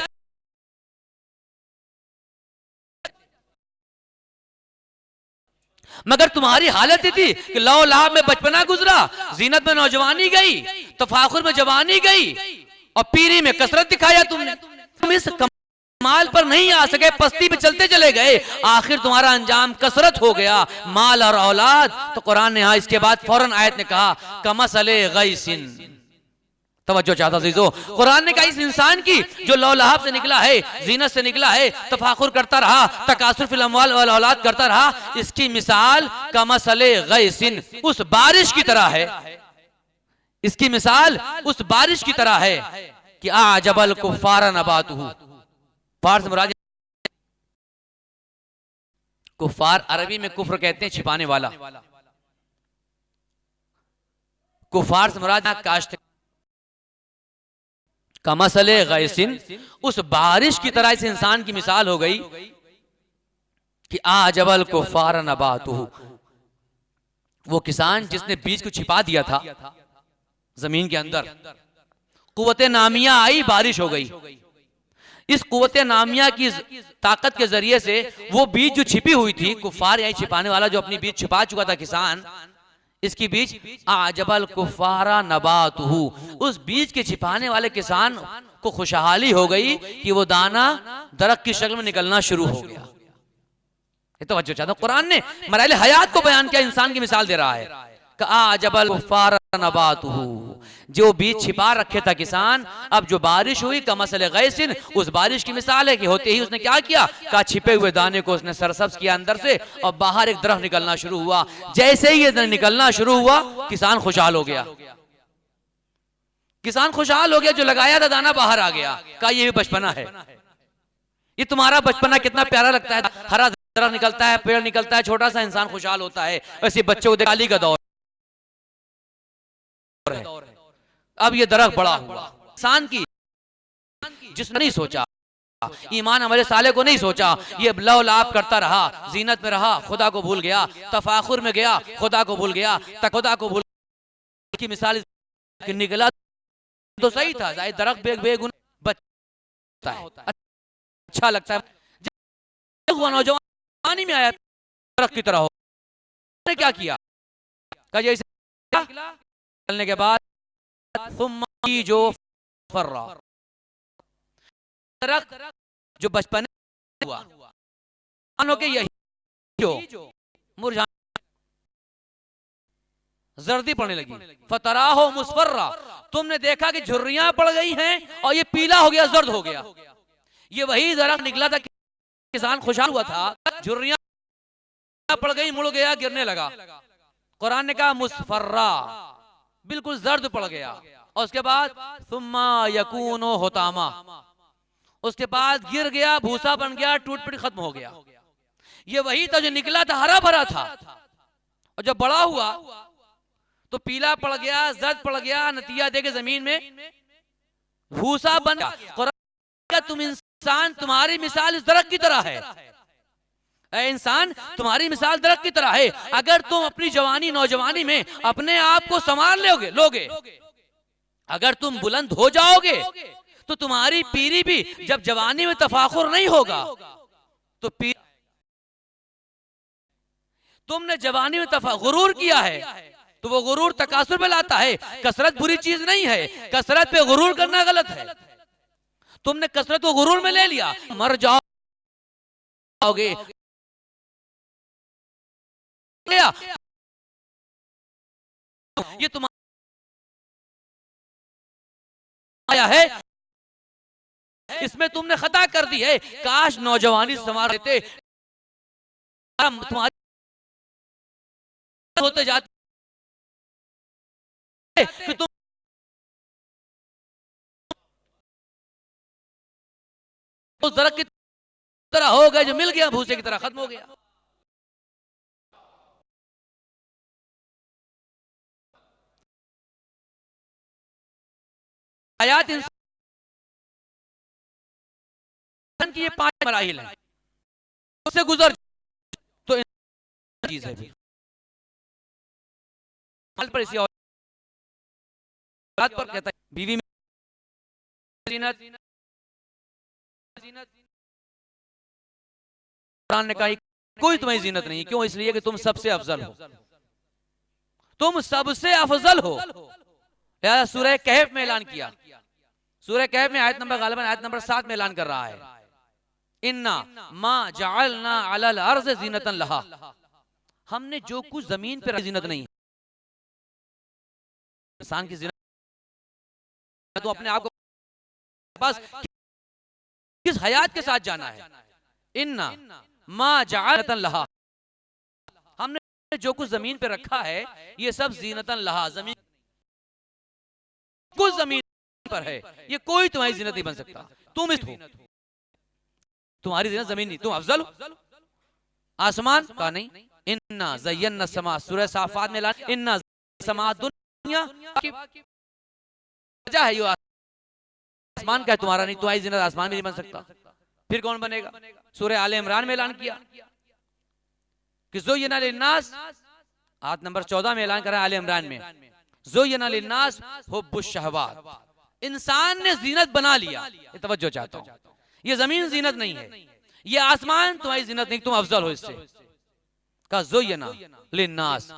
मगर तुम्हारी हालत ही थी कि लौ लाभ में बचपना गुजरा, जीनत में नौजवानी गई, तफाखुर में जवानी गई और पीरी में कसरत दिखाया तुमने। तुम इस माल पर नहीं आ सके, पस्ती पे चलते चले गए, आखिर तुम्हारा अंजाम कसरत हो गया, माल और औलाद। तो कुरान ने यहाँ इसके बाद फौरन आयत ने कहा कमसले गैसिन, तवज्जो चाहता अज़ीज़ों, कुरान ने कहा इस इंसान की जो लौलहाब से निकला है, जीनत से निकला है, तफाखुर करता रहा, तकासुर फिल अमवाल वल औलाद करता रहा, इसकी मिसाल कमसले गैसिन, उस बारिश की तरह है। इसकी मिसाल उस बारिश की तरह है कि आजबल कुफ्फार नबातुहु। फारस मुराद कुफ्फार अरबी में कुफ्र कहते हैं छिपाने वाला, कुफ्फार से मुराद काश्त कमसले गैसिन, उस बारिश की तरह इस इंसान की मिसाल हो गई कि आजबल कुफ्फार नबातुहु। वो किसान जिसने बीज को छिपा दिया था जमीन के अंदर, कुव्वते नामिया आई, बारिश हो गई। इस कुव्वते नामिया की ताकत के जरिए से वो बीज जो छिपी हुई थी, कुफ्फार यही छिपाने वाला जो अपनी बीज छिपा चुका था किसान, इसकी बीज आजबल कुफ्फारा नबातुहु, उस बीज के छिपाने वाले किसान को खुशहाली हो गई कि वो दाना दरख्त की शक्ल में निकलना शुरू हो गया। ये तो वजह चाहता हूं, कुरान ने मराइल हयात को बयान किया, इंसान की मिसाल दे रहा है। आजबल कुफ्फारा नबातुहु, जो बीज छिपा रखे था किसान, अब जो बारिश हुई कमसल गैसिन, उस बारिश की मिसाल है कि होते ही उसने क्या किया, का छिपे हुए दाने को उसने सरसब्ज किया अंदर से और बाहर एक दरख्त निकलना शुरू हुआ। जैसे ही ये निकलना शुरू हुआ किसान खुशहाल हो गया, किसान खुशहाल हो गया, जो लगाया था दाना बाहर आ गया। का ये भी बचपना है, ये तुम्हारा बचपना कितना प्यारा लगता है, हरा दरख्त निकलता है, पेड़ निकलता है, छोटा सा इंसान खुशहाल होता है। वैसे बच्चों को दिवाली का दौर अब ये दरख्त बड़ा हुआ। इंसान की जिसने नहीं सोचा, ईमान हमारे साले को नहीं सोचा, ये लव लाभ करता रहा, जीनत में रहा, खुदा को भूल गया, तफाखुर में गया, खुदा को भूल गया, खुदा को भूल की मिसाल निकला तो सही था। दरख्त बेगुन बचता है, अच्छा लगता है। जब हुआ नौजवानी में आया दरख्त की तरह हो, क्या किया, जैसे चलने के बाद जो फर्रा दरख्त जो बचपन हुआ के यही जो मुरझा जर्दी पड़ने लगी, फतराहो मुस्फर्रा, तुमने देखा कि झुर्रियां पड़ गई हैं और ये पीला हो गया, जर्द हो गया। ये वही दरख्त निकला था, किसान खुशहाल हुआ था, झुर्रियां पड़ गई, मुड़ गया, गिरने लगा। कुरान ने कहा मुस्फर्रा, बिल्कुल जर्द पड़ गया। और उसके बाद सुम्मा यकूनो होतामा, उसके बाद गिर गया, भूसा बन गया, टूट पीट खत्म हो गया। ये वही था जो निकला था, हरा भरा था, और जब बड़ा हुआ तो पीला पड़ गया, जर्द पड़ गया, नतीजा देके जमीन में भूसा बन गया। तुम इंसान, तुम्हारी मिसाल इस दरख्त की तरह है। ऐ इंसान, तुम्हारी मिसाल दरख्त की तरह है। अगर तुम अपनी जवानी नौजवानी में अपने आप को संभाल लोगे, अगर तुम बुलंद हो जाओगे, तो तुम्हारी पीरी भी जब जवानी में तफाखुर नहीं होगा तो तुमने जवानी में गुरूर किया है तो वो गुरूर तकासुर में लाता है। कसरत बुरी चीज नहीं है, कसरत पे गुरूर करना गलत है। तुमने कसरत को गुरूर में ले लिया, मर जाओगे। ये तुम्हारा आया है, इसमें तुमने खता कर दी है। काश नौजवानी संवार देते, तुम्हारे होते जाते कि तुम उस दरख्त की तरह हो गए जो मिल गया, भूसे की तरह खत्म हो गया। आयात इंसान की ये 5 मराहिल हैं, उससे गुजर तो चीज है भी पर इसी औलाद पर कहता है बीवी में जीनत। कुरान ने कहा कोई तुम्हारी जीनत नहीं। क्यों? इसलिए कि तुम सबसे अफजल हो, तुम सबसे अफजल हो। सूरह कहफ में ऐलान किया, सूरह कहफ में आयत नंबर गालिबन आयत नंबर 7 में ऐलान कर रहा है, इन्ना मा जअलना अलल अर्ज़ ज़ीनतन लहा, हमने जो कुछ जमीन पर जीनत नहीं है। इंसान की जीनत तो अपने आप को बस किस हयात के साथ जाना है। इन्ना मा जअलतन लहा, हमने जो कुछ जमीन पे रखा है ये सब जीनतन लहा, जमीन कुछ जमीन पर है, ये कोई तुम्हारी जीनत नहीं बन सकता। तुम इस हो, तुम्हारी जीनत जमीन नहीं, तुम अफजल हो। आसमान का नहीं, इन्ना ज़य्यना समा, सूरह साफात में ऐलान, इन्ना समा दुनिया की वजह है, ये आसमान का है, तुम्हारा नहीं। तुम्हारी जीनत आसमान में नहीं बन सकता, फिर कौन बनेगा? सूरह आले इमरान में ऐलान किया कि ज़ुय्यिना लिन्नास, आयत नंबर 14 में ऐलान करा आले इमरान में, ज़ुय्यिना लिन्नास हुब्बुश शहवात, इंसान ने जीनत बना लिया। ये तवज्जो चाहता हूं, ये जमीन जीनत नहीं है, ये आसमान तुम्हारी जीनत नहीं, तुम अफजल हो इससे। का ज़ुय्यिना लिन्नास,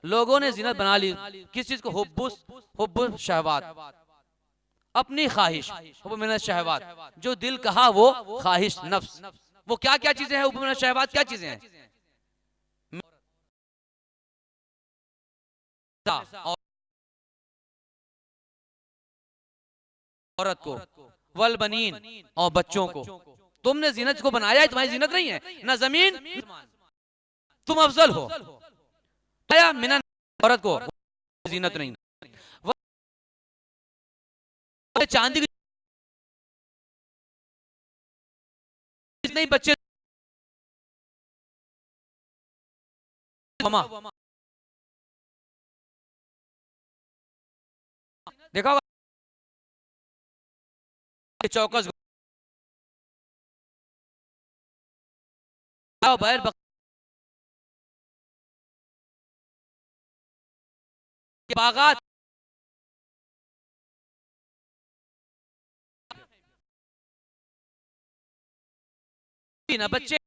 लोगों ने जीनत बना ली किस चीज को? हुब्बुश शहवात, अपनी ख्वाहिश, हुब्बुश मिनश शहवात, जो दिल कहा वो ख्वाहिश नफ्स। वो क्या क्या चीजें हैं हुब्बुश मिनश शहवात? क्या चीजें हैं? औरत को, वल बनीन, और बच्चों को। तुमने जीनत को बनाया है, तुम्हारी जीनत नहीं है ना जमीन, तुम अफजल हो। मिनन, औरत को जीनत नहीं, चांदी की नहीं, बच्चे देखा चौकस बैल बागात ना बच्चे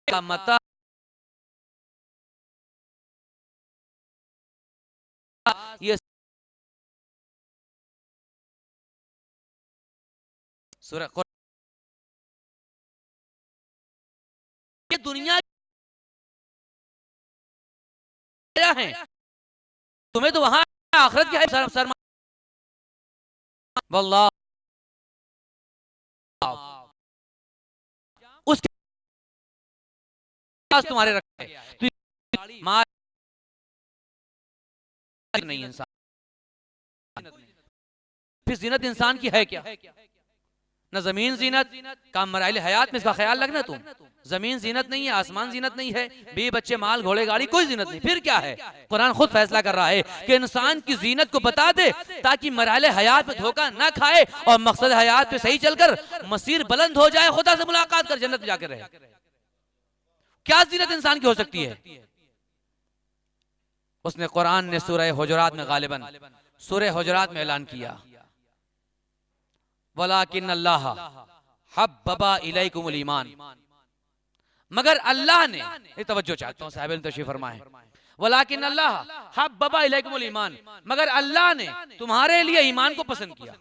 का मता ये सूरह ये दुनिया क्या है, तुम्हें तो वहां आखिरत क्या है शर्मा वल्लाह उसके पास तुम्हारे रखे तो माल नहीं इंसान फिर जीनत इंसान की है क्या, न जमीन जीनत का मराइल हयात में इसका ख्याल रखना तुम, जमीन जीनत नहीं है, आसमान जीनत नहीं है, बीवी बच्चे माल घोड़े गाड़ी कोई जीनत नहीं, फिर क्या है। कुरान खुद फैसला कर रहा है कि इंसान की जीनत को बता दे ताकि मराइल हयात में धोखा ना खाए और मकसद हयात पे सही चलकर मसीर बुलंद हो जाए, खुदा से मुलाकात कर जन्नत में जाकर रहे। क्या जीनत इंसान की हो सकती है। उसने कुरान ने सूरह हुजुरात में गालिबन सूरह हुजुरात में ऐलान किया वलाकिन अल्लाह हब्बबा इलैकुमुल ईमान, मगर अल्लाह ने, ये तवज्जो चाहता हूं साहिब तशरीफ फरमाएं, वलाकिन अल्लाह हब्बबा इलैकुमुल ईमान, मगर अल्लाह ने तुम्हारे लिए ईमान को पसंद किया।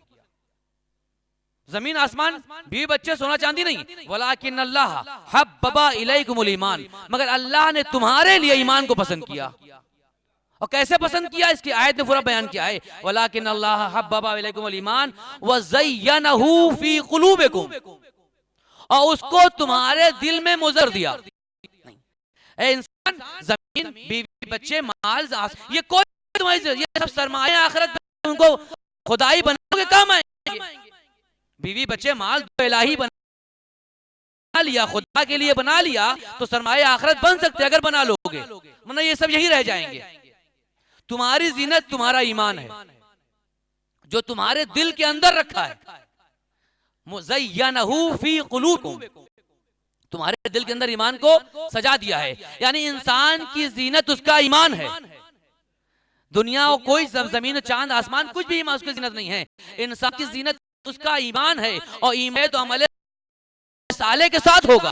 जमीन आसमान बीवी बच्चे सोना चांदी नहीं, वलाकिन अल्लाह हब्बबा इलैकुमुल ईमान, मगर अल्लाह ने तुम्हारे लिए ईमान को पसंद किया। और कैसे पसंद किया इसकी आयत ने पूरा बयान किया है, वलाकिन अल्लाह हब्बबा इलैकुमुल ईमान व ज़य्यनहू फी कुलूबिकुम, और उसको तुम्हारे दिल में मुजर दिया। ए इंसान, जमीन बीवी बच्चे माल ये कोई तुम्हारी, ये सब सरमाए आखिरत में उनको खुदाई बनाओगे काम आएंगे। बीवी बच्चे माल इलाही बना लिया, खुदा के लिए बना लिया तो सरमाए आखिरत बन सकते अगर बना लोगे, वरना ये सब यही रह जाएंगे। तुम्हारी जीनत तुम्हारा ईमान है जो तुम्हारे दिल के अंदर रखा है, मुज़य्यनहू फी कुलूबिकुम, तुम्हारे दिल के अंदर ईमान को सजा दिया है। यानी इंसान की जीनत उसका ईमान है। दुनिया और कोई जमीन चांद आसमान कुछ भी उसकी जीनत नहीं है, इंसान की जीनत उसका ईमान है। और ईमान तो अमले साले के साथ होगा,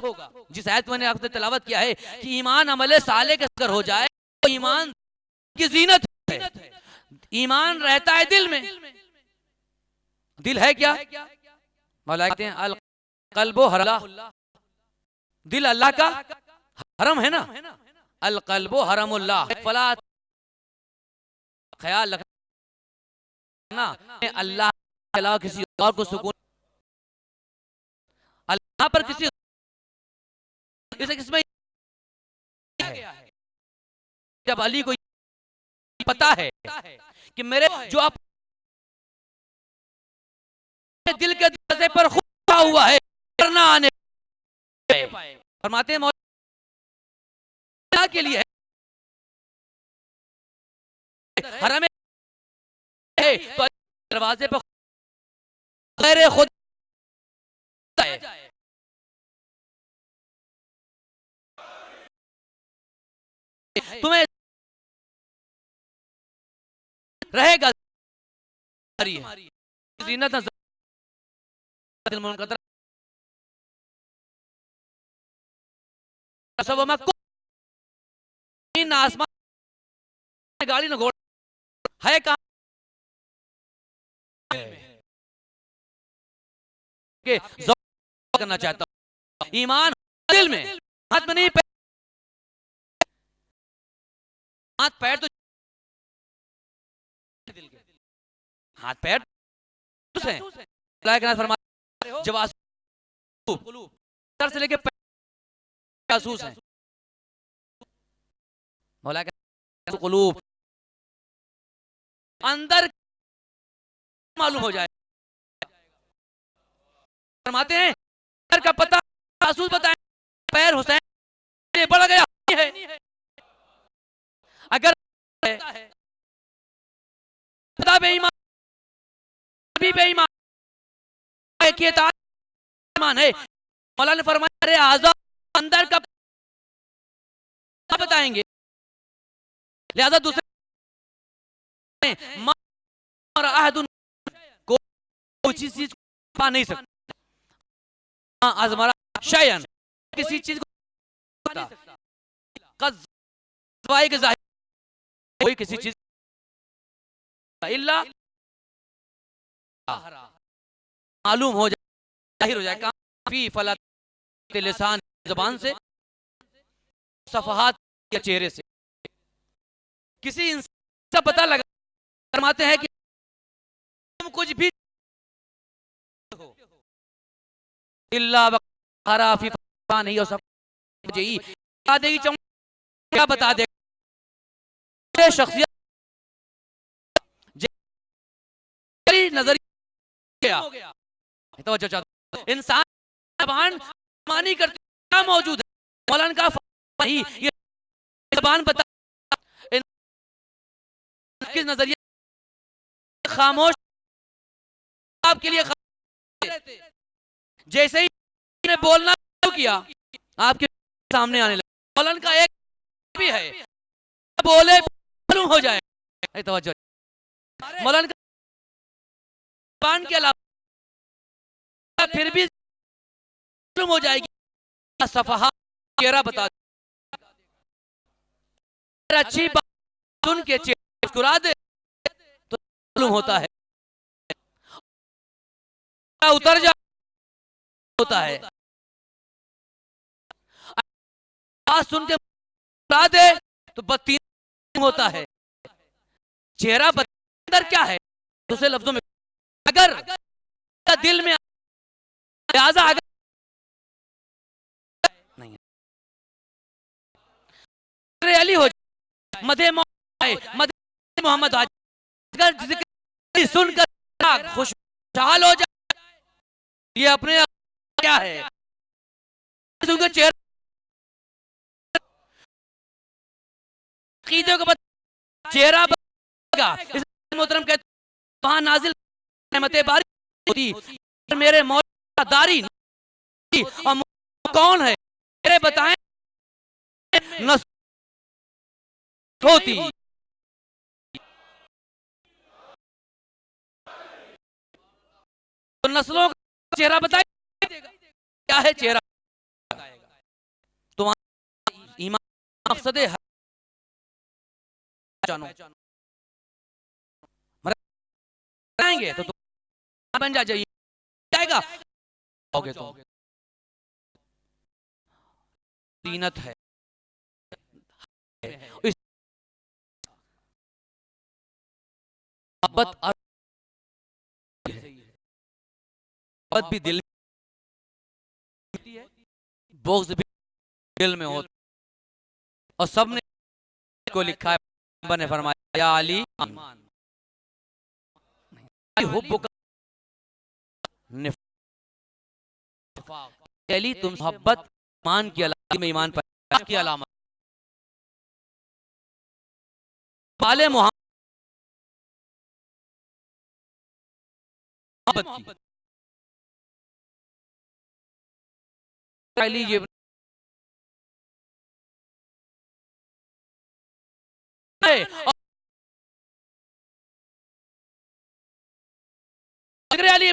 जिस आयत मैंने आपसे तिलावत किया है कि ईमान अमले साले के साथ हो जाए तो ईमान की जीनत है। ईमान रहता है दिल में, दिल है क्या, मौला कहते हैं अल कल्बो हरम, दिल अल्लाह का हरम है ना, अल कल्बो हरमुल्लाह, फला ख्याल रखना अल्लाह के अलावा किसी और को सुकून, अल्लाह पर किसी किसमें जब अली को पता है कि मेरे जो आप दिल के दरवाजे पर खुदा हुआ है करना आने फरमाते हैं मौला के लिए हरम है तो दरवाजे पर गैर खुद तुम्हें रहेगा जीनत आसमान गाड़ी न घोड़ा है कहां करना चाहता हूं, ईमान दिल में, हाथ में नहीं, हाथ पैर तो हाथ पैर से जब से लेके जासूस है, मौला का कुलूब अंदर मालूम हो जाए। फरमाते हैं पैर का पता जासूस बताए, पैर हुसैन बढ़ गया है, अगर खुदा बेईमान भी बेईमान है कि ईमान है। मौलाना ने फरमाया अरे आज़ाद अंदर का बताएंगे, लिहाजा दूसरे और अहदुन को किसी चीज को पा नहीं सकता, अज़मरा शयन किसी चीज को के जाहिर कोई किसी चीज इल्ला मालूम हो जाए, जाहिर हो जाए। काफी फला लिसान ज़बान से, सफहात के चेहरे से किसी इंसान का पता लगा, फरमाते हैं कि तुम कुछ भी इल्ला बकरा फी नहीं हो सकता जी बता देगी, क्या बता दे शख्सियत नजरिया इंसान जबान मानी करती क्या मौजूद है। मौलाना का वही ये जबान बता किस नजरिए खामोश आपके लिए जैसे ही ने बोलना शुरू किया आपके सामने आने लगा। मौलाना का एक भी है बोले मालूम हो जाए, मौलाना का जबान के अलावा फिर भी मालूम हो जाएगी, सफहा चेहरा बता अच्छी बात सुन के चेहरा मुस्कुरा दे तो मालूम होता है, उतर जा होता है, बात सुन के मुस्कुरा दे तो बत्ती होता है। चेहरा अंदर क्या है दूसरे लफ्जों में अगर दिल में लिहाजा अगर नहीं अली हो जाए मदे मोहम्मद अगर सुनकर खुशहाल हो जाए, ये अपने क्या है सुनकर चेहरा चेहरा इस मोहतरम कहते वहां नाजिल रहमतें बारिश होती, मेरे मौला दारी और कौन है मेरे बताएं न होती। तो नस्लों का चेहरा बताइए क्या है चेहरा, तो ईमान मकसद है जानो मराएंगे तो बन जाइए जाएगा होगे तो तीनत है इस मोहब्बत भी दिल में, बोझ भी दिल में होता और सबने को लिखा है, ने फरमाया या अली अली तुम मोहब्बत ईमान की अलामत में ईमान पर की अलामत पाले मोहब्बत की अली ये अली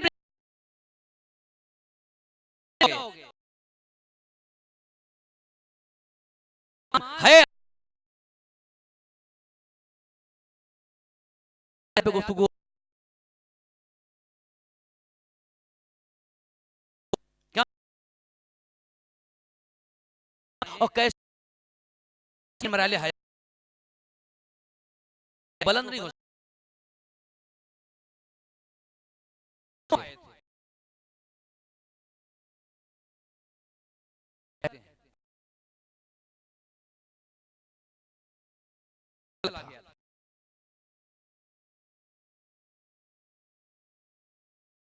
है गुफ्तगू क्या और कैसे मराले है बुलंद नहीं हो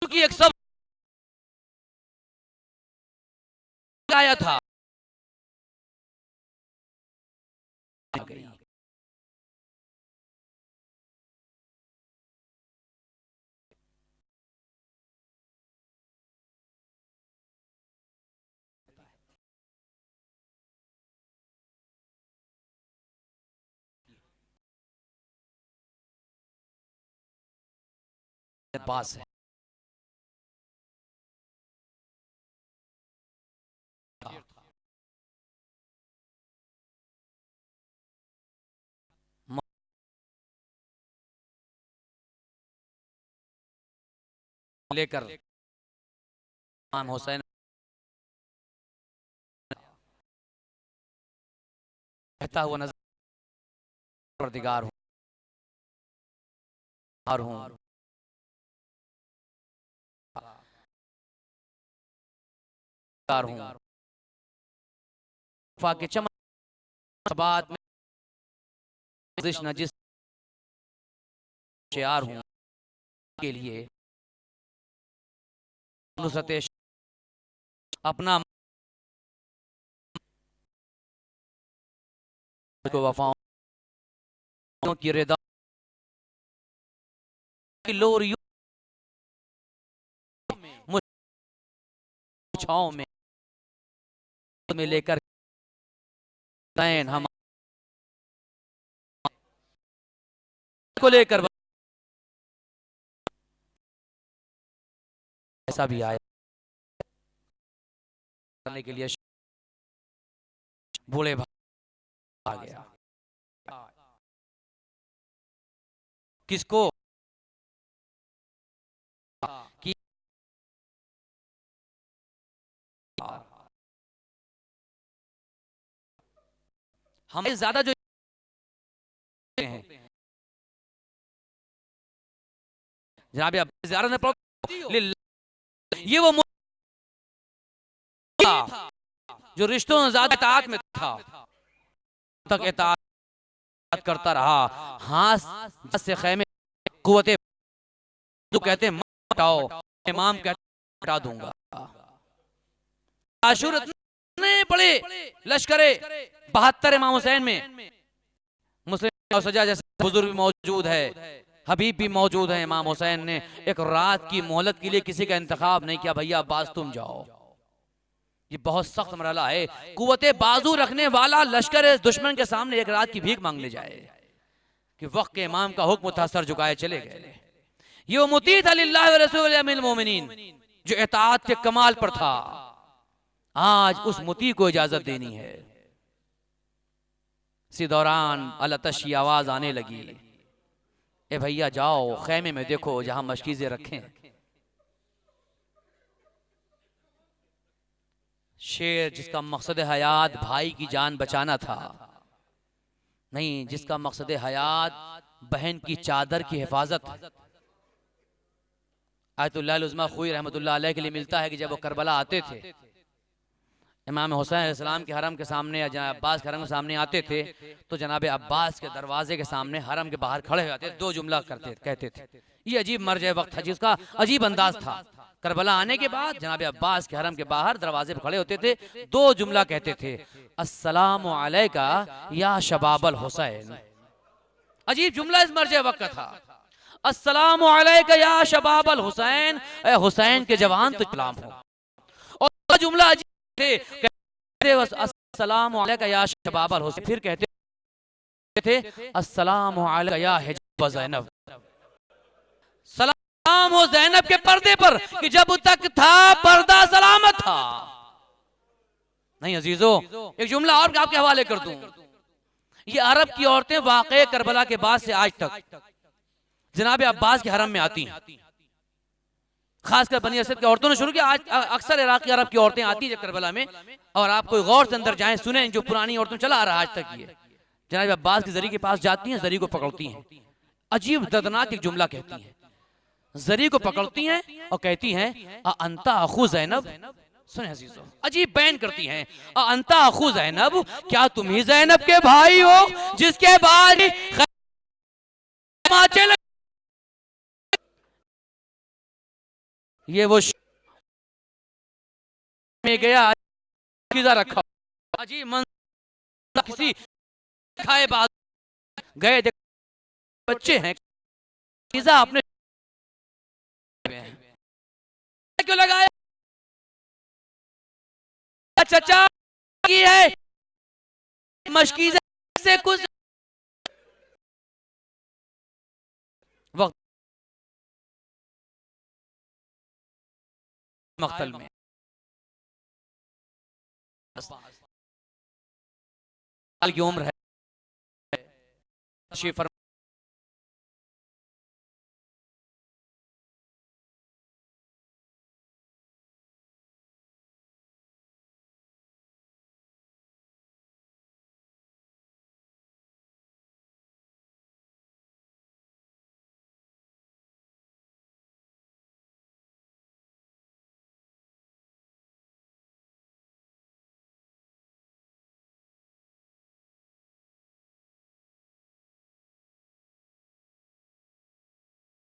क्योंकि एक सब आया था अब्बास है। लेकर इमाम हुसैन कहता हुआ नजर परदिगार हूँ के चमक बात में नजिस शेयार हूँ के लिए नुसरत अपना को वफाओं की रिदा की लोर छाओं में लेकर हम को लेकर ऐसा भी आया करने के लिए बूढ़े आ गया। किसको कि हमें ज्यादा जो हैं जनाब आप ज़ियारत में पढ़ो ये वो जो रिश्तों में ज्यादा इताअत में था तक इताअत करता रहा। हाथ से खेमे कुव्वते तो कहते हैं मत हटाओ, इमाम कहते हटा दूंगा। आशूर इतने बड़े लश्करे 72 इमाम हुसैन में मुस्लिम सजा जैसे बुजुर्ग भी मौजूद है, हबीब भी मौजूद है। इमाम हुसैन ने एक रात की मोहलत के लिए किसी का इंतखाब नहीं किया, भैया अब्बास तुम जाओ। ये बहुत सख्त मरहला है। कुव्वते बाजू रखने वाला लश्कर दुश्मन के सामने एक रात की भीख मांगने जाए कि वक्त के इमाम का हुक्म था, सर झुकाए चले गए। ये वो मुती था लिल्लाह व रसूल अमीरुल मोमिनीन जो इताअत के कमाल पर था। आज उस मुती को इजाजत देनी है। इसी दौरान अलतश की आवाज आने लगी, ए भैया जाओ खेमे में देखो जहां मशकीजें रखें। शेर जिसका मकसद हयात भाई की जान बचाना था, नहीं, जिसका मकसद हयात बहन की चादर की हिफाजत। आयतुल्लाह उज़्मा खुई रहमतुल्लाह अलैह के लिए मिलता है कि जब वो करबला आते थे, इमाम हुसैन अलैहिस्सलाम के हरम के सामने या जनाब अब्बास के हरम के सामने आते थे, तो जनाब अब्बास के दरवाजे के सामने हरम के बाहर खड़े हो जाते, दो जुमला कहते थे। ये अजीब मर्ज वक्त था, जिसका अजीब अंदाज था। करबला आने के बाद जनाब अब्बास के हरम के बाहर दरवाजे पर खड़े होते थे, दो जुमला कहते थे, अस्सलामु अलैका या शबाबल हुसैन। अजीब जुमला इस मर्ज वक्त का था, अस्सलामु अलैका या शबाबल हुसैन, ए हुसैन के जवान तो सलाम हो। और जुमला अजीब थे, कहते अस्सलामु अलैका या शबाबल हुसैन, फिर कहते थे अस्सलामु अलैका या हिजाब ज़ैनब। सलाम हो ज़ैनब के पर्दे पर कि जब तक था पर्दा सलामत था। नहीं अजीजों, एक जुमला और आपके हवाले कर दूं। ये अरब की औरतें वाक़े करबला के बाद से आज तक जनाब अब्बास के हरम में आती हैं। खासकर बनी असद की औरतों ने शुरू किया, आज अक्सर इराकी अरब की औरतें आती हैं करबला में। और आप कोई गौर से अंदर जाएं, सुने, जो पुरानी औरतों चला आ रहा आज तक, ये जनाब अब्बास की जरी के पास जाती हैं, जरी को पकड़ती हैं, अजीब दर्दनाक एक जुमला कहती हैं। जरी को पकड़ती हैं और कहती हैं अंता अखू ज़ैनब। सुने अजीजों, अजीब बयान करती हैं, अंता अखू ज़ैनब, क्या तुम ही ज़ैनब के भाई हो जिसके बाद ये वो में गया रखा अजीब मंजर, किसी खाए बाद गए बच्चे हैं अपने क्यों लगाया, चचा की है मशकीज़े से कुछ वक्त मक्तल में की उम्र है,